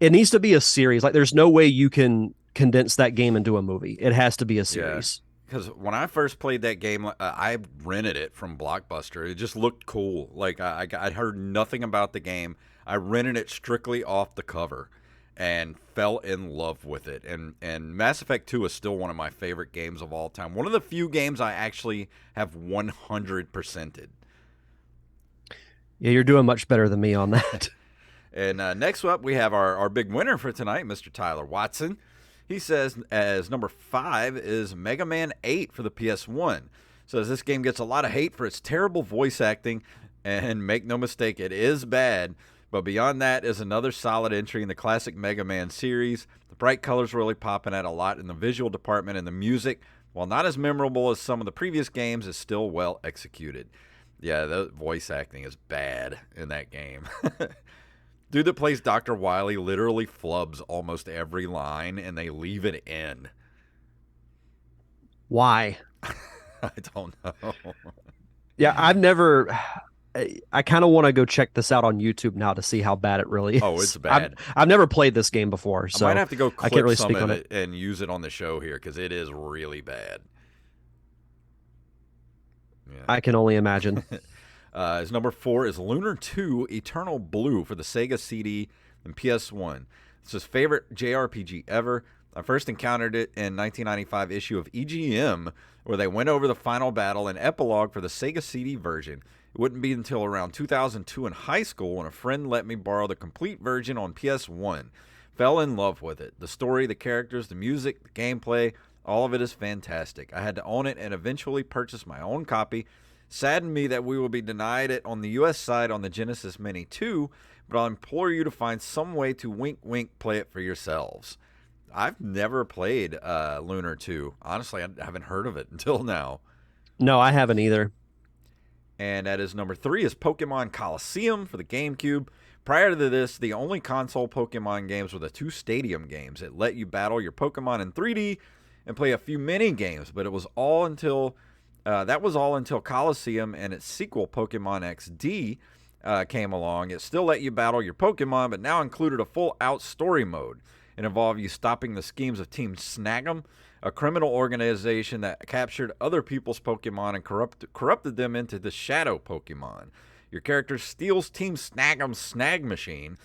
needs to be a series. Like there's no way you can condense that game into a movie. It has to be a series. Because when I first played that game, I rented it from Blockbuster. It just looked cool. Like I'd heard nothing about the game. I rented it strictly off the cover, and fell in love with it. And Mass Effect 2 is still one of my favorite games of all time. One of the few games I actually have 100%ed. Yeah, you're doing much better than me on that. And next up, we have our big winner for tonight, Mr. Tyler Watson. He says as number 5 is Mega Man 8 for the PS1. Says this game gets a lot of hate for its terrible voice acting, and make no mistake, it is bad. But beyond that is another solid entry in the classic Mega Man series. The bright colors really popping out a lot in the visual department, and the music, while not as memorable as some of the previous games, is still well executed. Yeah, the voice acting is bad in that game. Dude that plays Dr. Wily literally flubs almost every line, and they leave it in. Why? I don't know. Yeah, I've never. I kind of want to go check this out on YouTube now to see how bad it really is. Oh, it's bad. I've never played this game before, so I might have to go clip I can't really some speak of on it and use it on the show here because it is really bad. Yeah. I can only imagine. His number 4 is Lunar 2 Eternal Blue for the Sega CD and PS1. It's his favorite JRPG ever. I first encountered it in 1995 issue of EGM, where they went over the final battle and epilogue for the Sega CD version. It wouldn't be until around 2002 in high school when a friend let me borrow the complete version on PS1. Fell in love with it. The story, the characters, the music, the gameplay, all of it is fantastic. I had to own it and eventually purchase my own copy. Saddened me that we will be denied it on the US side on the Genesis Mini 2, but I'll implore you to find some way to wink wink play it for yourselves. I've never played Lunar 2. Honestly, I haven't heard of it until now. No, I haven't either. And at his number 3 is Pokemon Coliseum for the GameCube. Prior to this, the only console Pokemon games were the 2 Stadium games. It let you battle your Pokemon in 3D and play a few mini games, but it was all until Coliseum and its sequel Pokemon XD came along. It still let you battle your Pokemon, but now included a full-out story mode. It involved you stopping the schemes of Team Snag'em, a criminal organization that captured other people's Pokemon and corrupted them into the Shadow Pokemon. Your character steals Team Snag'em's Snag Machine,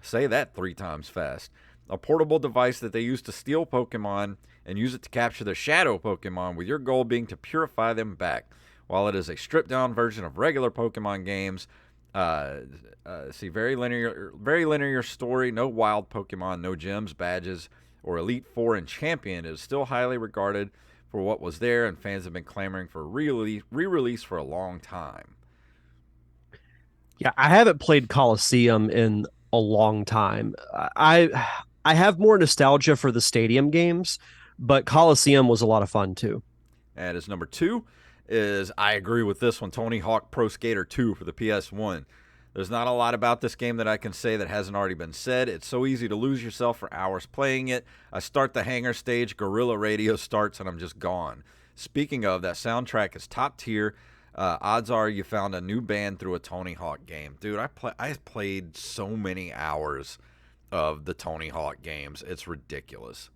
say that 3 times fast, a portable device that they use to steal Pokemon and use it to capture their Shadow Pokemon, with your goal being to purify them back. While it is a stripped-down version of regular Pokemon games, very linear story, no wild Pokemon, no gyms, badges, or Elite Four and Champion. It is still highly regarded for what was there, and fans have been clamoring for re-release for a long time. Yeah, I haven't played Coliseum in a long time. I have more nostalgia for the Stadium games, but Coliseum was a lot of fun too. And his number 2 is, I agree with this one, Tony Hawk Pro Skater 2 for the PS1. There's not a lot about this game that I can say that hasn't already been said. It's so easy to lose yourself for hours playing it. I start the hangar stage, Guerrilla Radio starts, and I'm just gone. Speaking of, that soundtrack is top tier. Odds are you found a new band through a Tony Hawk game. Dude, I played so many hours of the Tony Hawk games. It's ridiculous.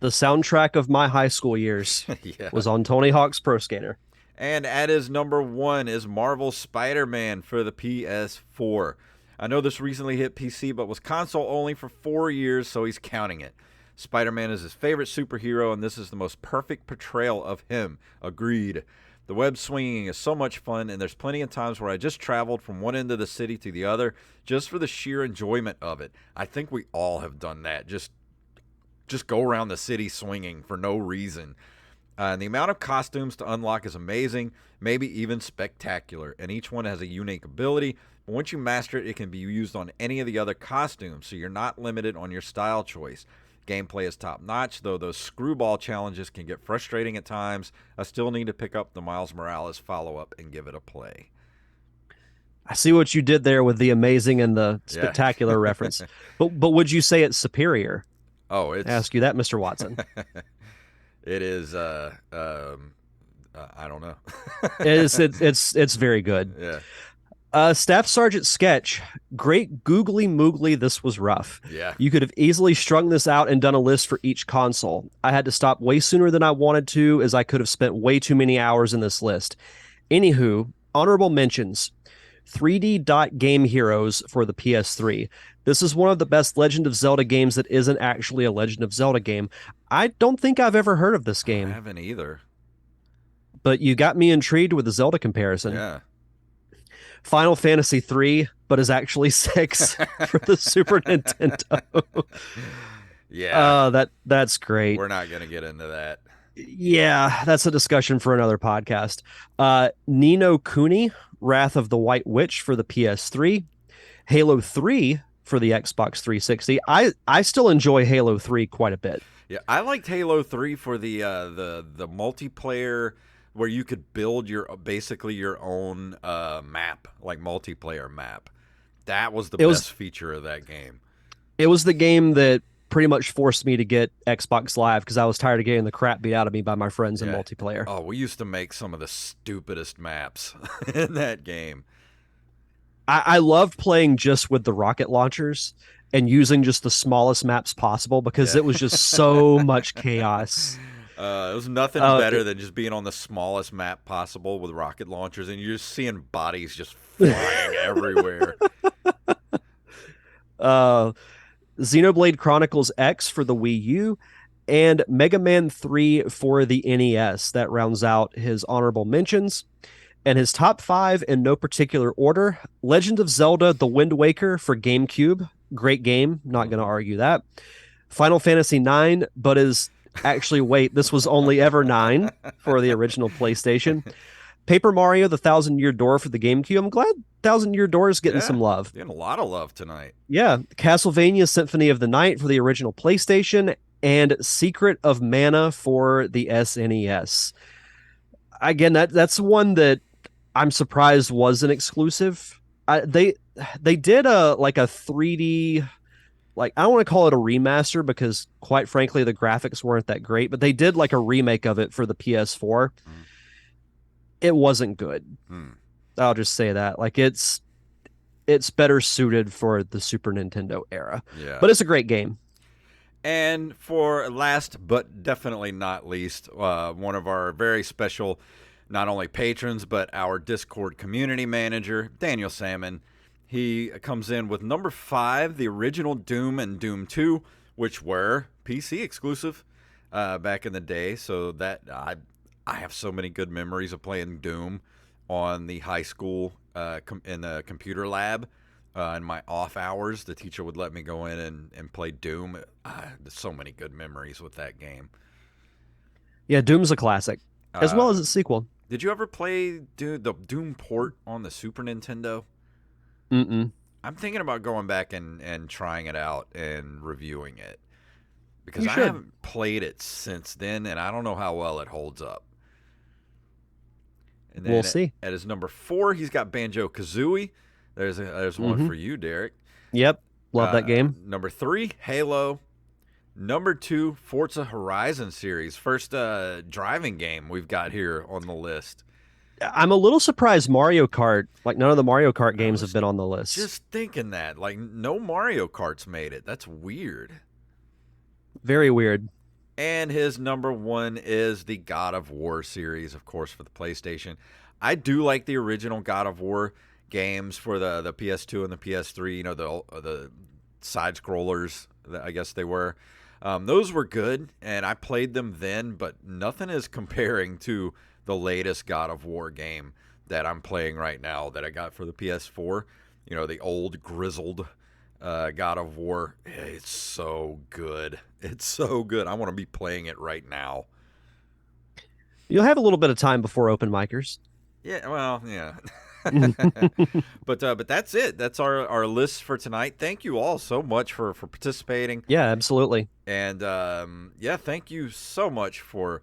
The soundtrack of my high school years Yeah. was on Tony Hawk's Pro Skater. And at his number 1 is Marvel Spider-Man for the PS4. I know this recently hit PC, but was console only for 4 years, so he's counting it. Spider-Man is his favorite superhero, and this is the most perfect portrayal of him. Agreed. The web swinging is so much fun, and there's plenty of times where I just traveled from one end of the city to the other just for the sheer enjoyment of it. I think we all have done that. Just go around the city swinging for no reason. And the amount of costumes to unlock is amazing, maybe even spectacular, and each one has a unique ability. But once you master it, it can be used on any of the other costumes, so you're not limited on your style choice. Gameplay is top-notch, though those screwball challenges can get frustrating at times. I still need to pick up the Miles Morales follow-up and give it a play. I see what you did there with the amazing and the spectacular reference. But would you say it's superior? Oh, it's... I ask you that, Mr. Watson. It is, I don't know. It's very good. Yeah. Staff Sergeant Sketch, great googly moogly, this was rough. Yeah. You could have easily strung this out and done a list for each console. I had to stop way sooner than I wanted to, as I could have spent way too many hours in this list. Anywho, honorable mentions. 3D Dot Game Heroes for the PS3. This is one of the best Legend of Zelda games that isn't actually a Legend of Zelda game. I don't think I've ever heard of this game. I haven't either. But you got me intrigued with the Zelda comparison. Yeah. Final Fantasy 3, but is actually 6 for the Super Nintendo. Yeah. That's great. We're not going to get into that. Yeah, that's a discussion for another podcast. Ni no Kuni, Wrath of the White Witch for the PS3. Halo 3 for the Xbox 360. I still enjoy Halo 3 quite a bit. Yeah, I liked Halo 3 for the multiplayer where you could build basically your own map, like multiplayer map. That was the best feature of that game. It was the game that pretty much forced me to get Xbox Live because I was tired of getting the crap beat out of me by my friends in multiplayer. Oh, we used to make some of the stupidest maps in that game. I loved playing just with the rocket launchers and using just the smallest maps possible because it was just so much chaos. It was nothing better than just being on the smallest map possible with rocket launchers, and you're just seeing bodies just flying everywhere. Xenoblade Chronicles X for the Wii U, and Mega Man 3 for the NES. That rounds out his honorable mentions. And his top 5 in no particular order: Legend of Zelda The Wind Waker for GameCube. Great game, not going to argue that. Final Fantasy IX, but is actually, wait, this was only ever 9 for the original PlayStation. Paper Mario The Thousand Year Door for the GameCube. I'm glad Thousand Year Door is getting some love. Getting a lot of love tonight. Yeah. Castlevania Symphony of the Night for the original PlayStation, and Secret of Mana for the SNES. Again, that's one that I'm surprised was an exclusive. They did a 3D, like, I don't want to call it a remaster because quite frankly the graphics weren't that great, but they did like a remake of it for the PS4. It wasn't good. I'll just say that. Like, it's better suited for the Super Nintendo era. Yeah. But it's a great game. And for last but definitely not least, one of our very special, not only patrons, but our Discord community manager, Daniel Salmon. He comes in with number 5, the original Doom and Doom 2, which were PC exclusive back in the day. So that I have so many good memories of playing Doom on the high school in the computer lab. In my off hours, the teacher would let me go in and play Doom. There's so many good memories with that game. Yeah, Doom's a classic, as well as its sequel. Did you ever play the Doom port on the Super Nintendo? Mm-mm. I'm thinking about going back and trying it out and reviewing it. Because You I should. haven't played it since then, and I don't know how well it holds up. And We'll then see. at his number 4, he's got Banjo-Kazooie. There's one for you, Derek. Yep. Love that game. Number 3, Halo. Number 2, Forza Horizon series. First driving game we've got here on the list. I'm a little surprised Mario Kart, like none of the Mario Kart games have been on the list. Just thinking that. Like, no Mario Karts made it. That's weird. Very weird. And his number 1 is the God of War series, of course, for the PlayStation. I do like the original God of War games for the PS2 and the PS3, you know, the side scrollers, I guess they were. Those were good, and I played them then, but nothing is comparing to the latest God of War game that I'm playing right now that I got for the PS4. You know, the old grizzled God of War. It's so good. It's so good. I want to be playing it right now. You'll have a little bit of time before open micers. Yeah, well, yeah. But that's it. That's our list for tonight. Thank you all so much for participating. Yeah, absolutely. And yeah, thank you so much for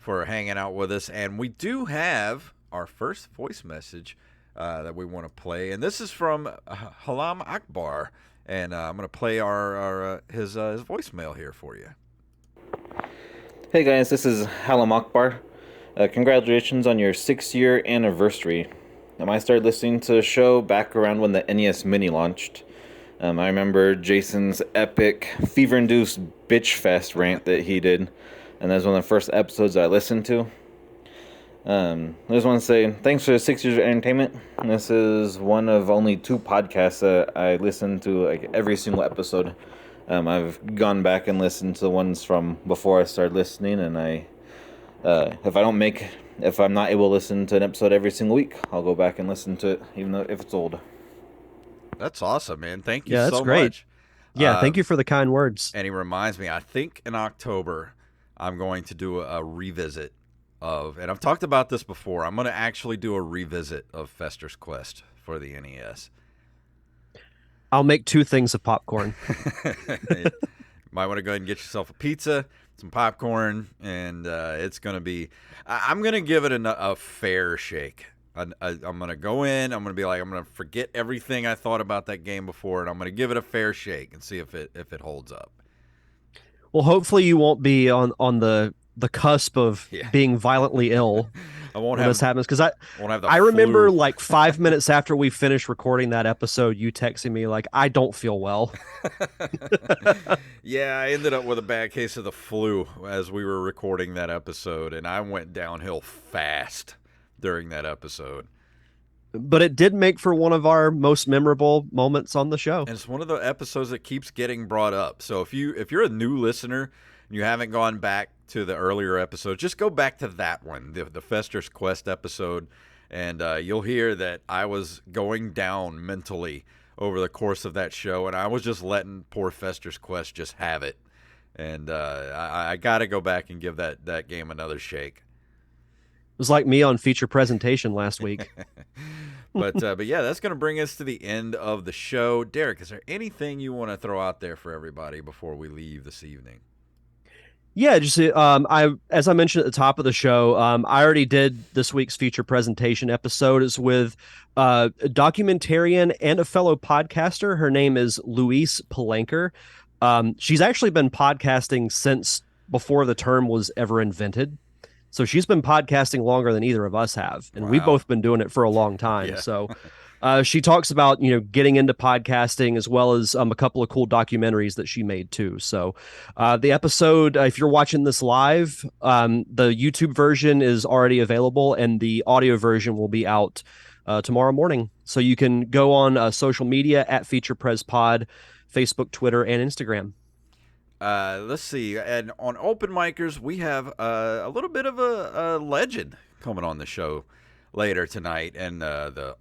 hanging out with us. And we do have our first voice message that we want to play, and this is from Halam Akbar. And I'm going to play his voicemail here for you. Hey guys, this is Halam Akbar. Congratulations on your 6-year anniversary. I started listening to the show back around when the NES Mini launched. I remember Jason's epic, fever-induced bitch fest rant that he did, and that was one of the first episodes I listened to. I just want to say thanks for the 6 years of entertainment. This is one of only 2 podcasts that I listen to like every single episode. I've gone back and listened to the ones from before I started listening, and if I'm not able to listen to an episode every single week, I'll go back and listen to it, even though if it's old. That's awesome, man. Thank you that's so great. much. Yeah, thank you for the kind words. And he reminds me, I think in October, I'm going to do a revisit of, and I've talked about this before, I'm going to actually do a revisit of Fester's Quest for the NES. I'll make 2 things of popcorn. Might want to go ahead and get yourself a pizza, some popcorn, and it's going to be, I'm going to give it a fair shake. I'm going to go in, I'm going to be like, I'm going to forget everything I thought about that game before, and I'm going to give it a fair shake and see if it holds up. Well, hopefully you won't be on the cusp of being violently ill when this happens, because I remember flu. like 5 minutes after we finished recording that episode, you texting me like, I don't feel well. Yeah, I ended up with a bad case of the flu as we were recording that episode, and I went downhill fast during that episode. But it did make for one of our most memorable moments on the show. And it's one of the episodes that keeps getting brought up. So if you're a new listener and you haven't gone back to the earlier episodes, just go back to that one, the Fester's Quest episode, and you'll hear that I was going down mentally over the course of that show, and I was just letting poor Fester's Quest just have it. And I got to go back and give that game another shake. It was like me on feature presentation last week. But yeah, that's going to bring us to the end of the show. Derek, is there anything you want to throw out there for everybody before we leave this evening? Yeah, just as I mentioned at the top of the show, I already did this week's feature presentation episode. It's with a documentarian and a fellow podcaster. Her name is Louise Palanker. She's actually been podcasting since before the term was ever invented. So she's been podcasting longer than either of us have, and we've both been doing it for a long time. Yeah. So she talks about, getting into podcasting, as well as a couple of cool documentaries that she made too. So the episode, if you're watching this live, the YouTube version is already available, and the audio version will be out tomorrow morning. So you can go on social media at FeaturePresPod, Facebook, Twitter, and Instagram. Let's see. And on Open Micers, we have a little bit of a legend coming on the show later tonight. And the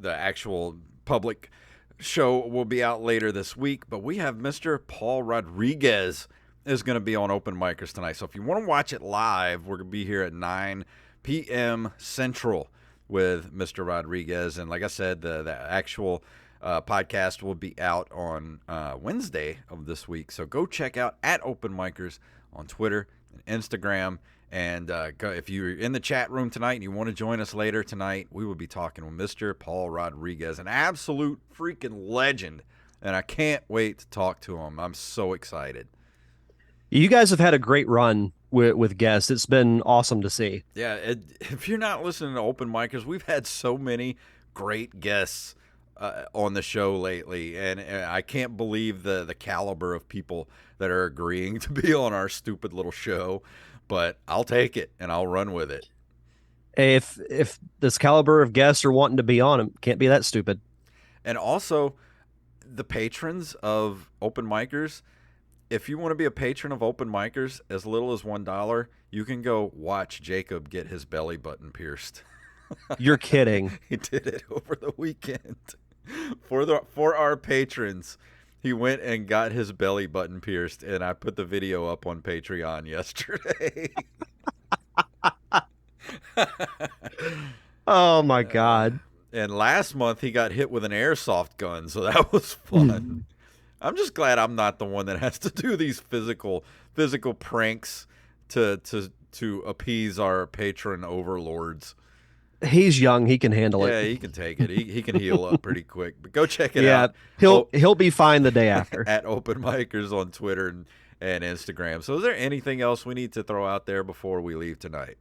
actual public show will be out later this week. But we have Mr. Paul Rodriguez is going to be on Open Micers tonight. So if you want to watch it live, we're going to be here at 9 p.m. Central with Mr. Rodriguez. And like I said, the actual podcast will be out on Wednesday of this week. So go check out at Open Micers on Twitter and Instagram And if you're in the chat room tonight and you want to join us later tonight, we will be talking with Mr. Paul Rodriguez, an absolute freaking legend. And I can't wait to talk to him. I'm so excited. You guys have had a great run with guests. It's been awesome to see. Yeah, if you're not listening to Open Micers, we've had so many great guests on the show lately, and I can't believe the caliber of people that are agreeing to be on our stupid little show. But I'll take it and I'll run with it. If this caliber of guests are wanting to be on them, can't be that stupid. And also, the patrons of Open Micers, if you want to be a patron of Open Micers, as little as $1, you can go watch Jacob get his belly button pierced. You're kidding. He did it over the weekend for our patrons. He went and got his belly button pierced, and I put the video up on Patreon yesterday. Oh my God. And last month he got hit with an airsoft gun, so that was fun. I'm just glad I'm not the one that has to do these physical pranks to appease our patron overlords. He's young. He can handle Yeah, it. he can take it. He can heal up pretty quick. But go check it out. He'll be fine the day after. At Open Micers on Twitter and Instagram. So is there anything else we need to throw out there before we leave tonight?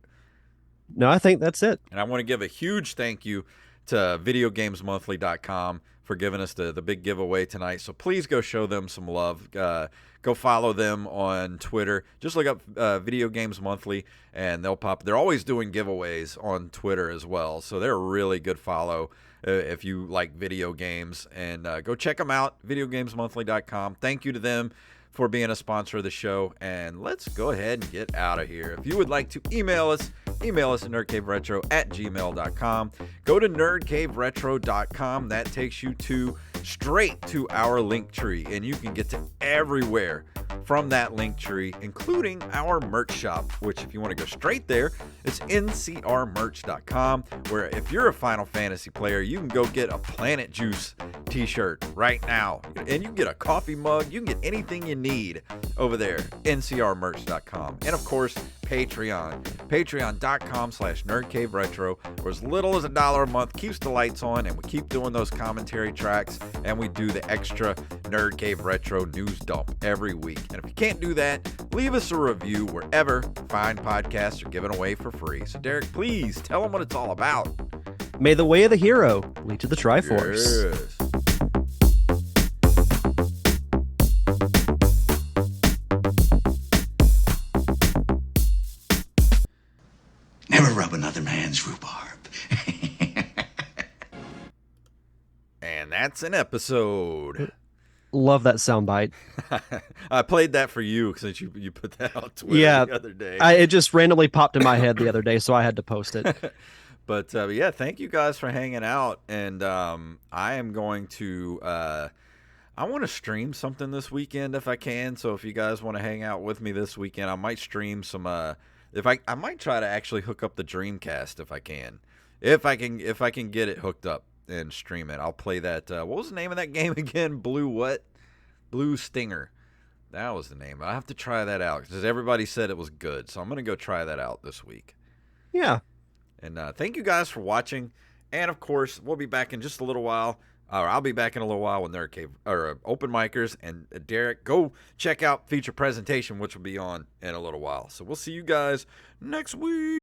No, I think that's it. And I want to give a huge thank you to VideoGamesMonthly.com for giving us the big giveaway tonight. So please go show them some love. Go follow them on Twitter. Just look up Video Games Monthly, and they'll pop. They're always doing giveaways on Twitter as well. So they're a really good follow if you like video games. And go check them out, VideoGamesMonthly.com. Thank you to them for being a sponsor of the show. And let's go ahead and get out of here. If you would like to email us at nerdcaveretro@gmail.com. Go to nerdcaveretro.com. That takes you straight to our link tree, and you can get to everywhere from that link tree, including our merch shop, which if you want to go straight there, it's ncrmerch.com, where if you're a Final Fantasy player, you can go get a Planet Juice t-shirt right now, and you can get a coffee mug. You can get anything you need over there, ncrmerch.com. And of course, patreon.com/nerdcaveretro, where as little as $1 a month keeps the lights on, and we keep doing those commentary tracks, and we do the extra Nerd Cave Retro news dump every week. And if you can't do that, leave us a review wherever fine podcasts are given away for free. So Derek, please tell them what it's all about. May the way of the hero lead to the Triforce. Yes. Never rub another man's rhubarb. And that's an episode. Love that soundbite. I played that for you since you put that on Twitter the other day. It just randomly popped in my head the other day, so I had to post it. But yeah, thank you guys for hanging out. And I am going to I want to stream something this weekend if I can. So if you guys want to hang out with me this weekend, I might stream some. I might try to actually hook up the Dreamcast if I can. If I can get it hooked up and stream it, I'll play that. What was the name of that game again? Blue Stinger. That was the name. I have to try that out because everybody said it was good. So I'm going to go try that out this week. Yeah. And thank you guys for watching. And of course, we'll be back in just a little while. Or I'll be back in a little while with Nerd Cave or Open Micers. And Derek, go check out Feature Presentation, which will be on in a little while. So we'll see you guys next week.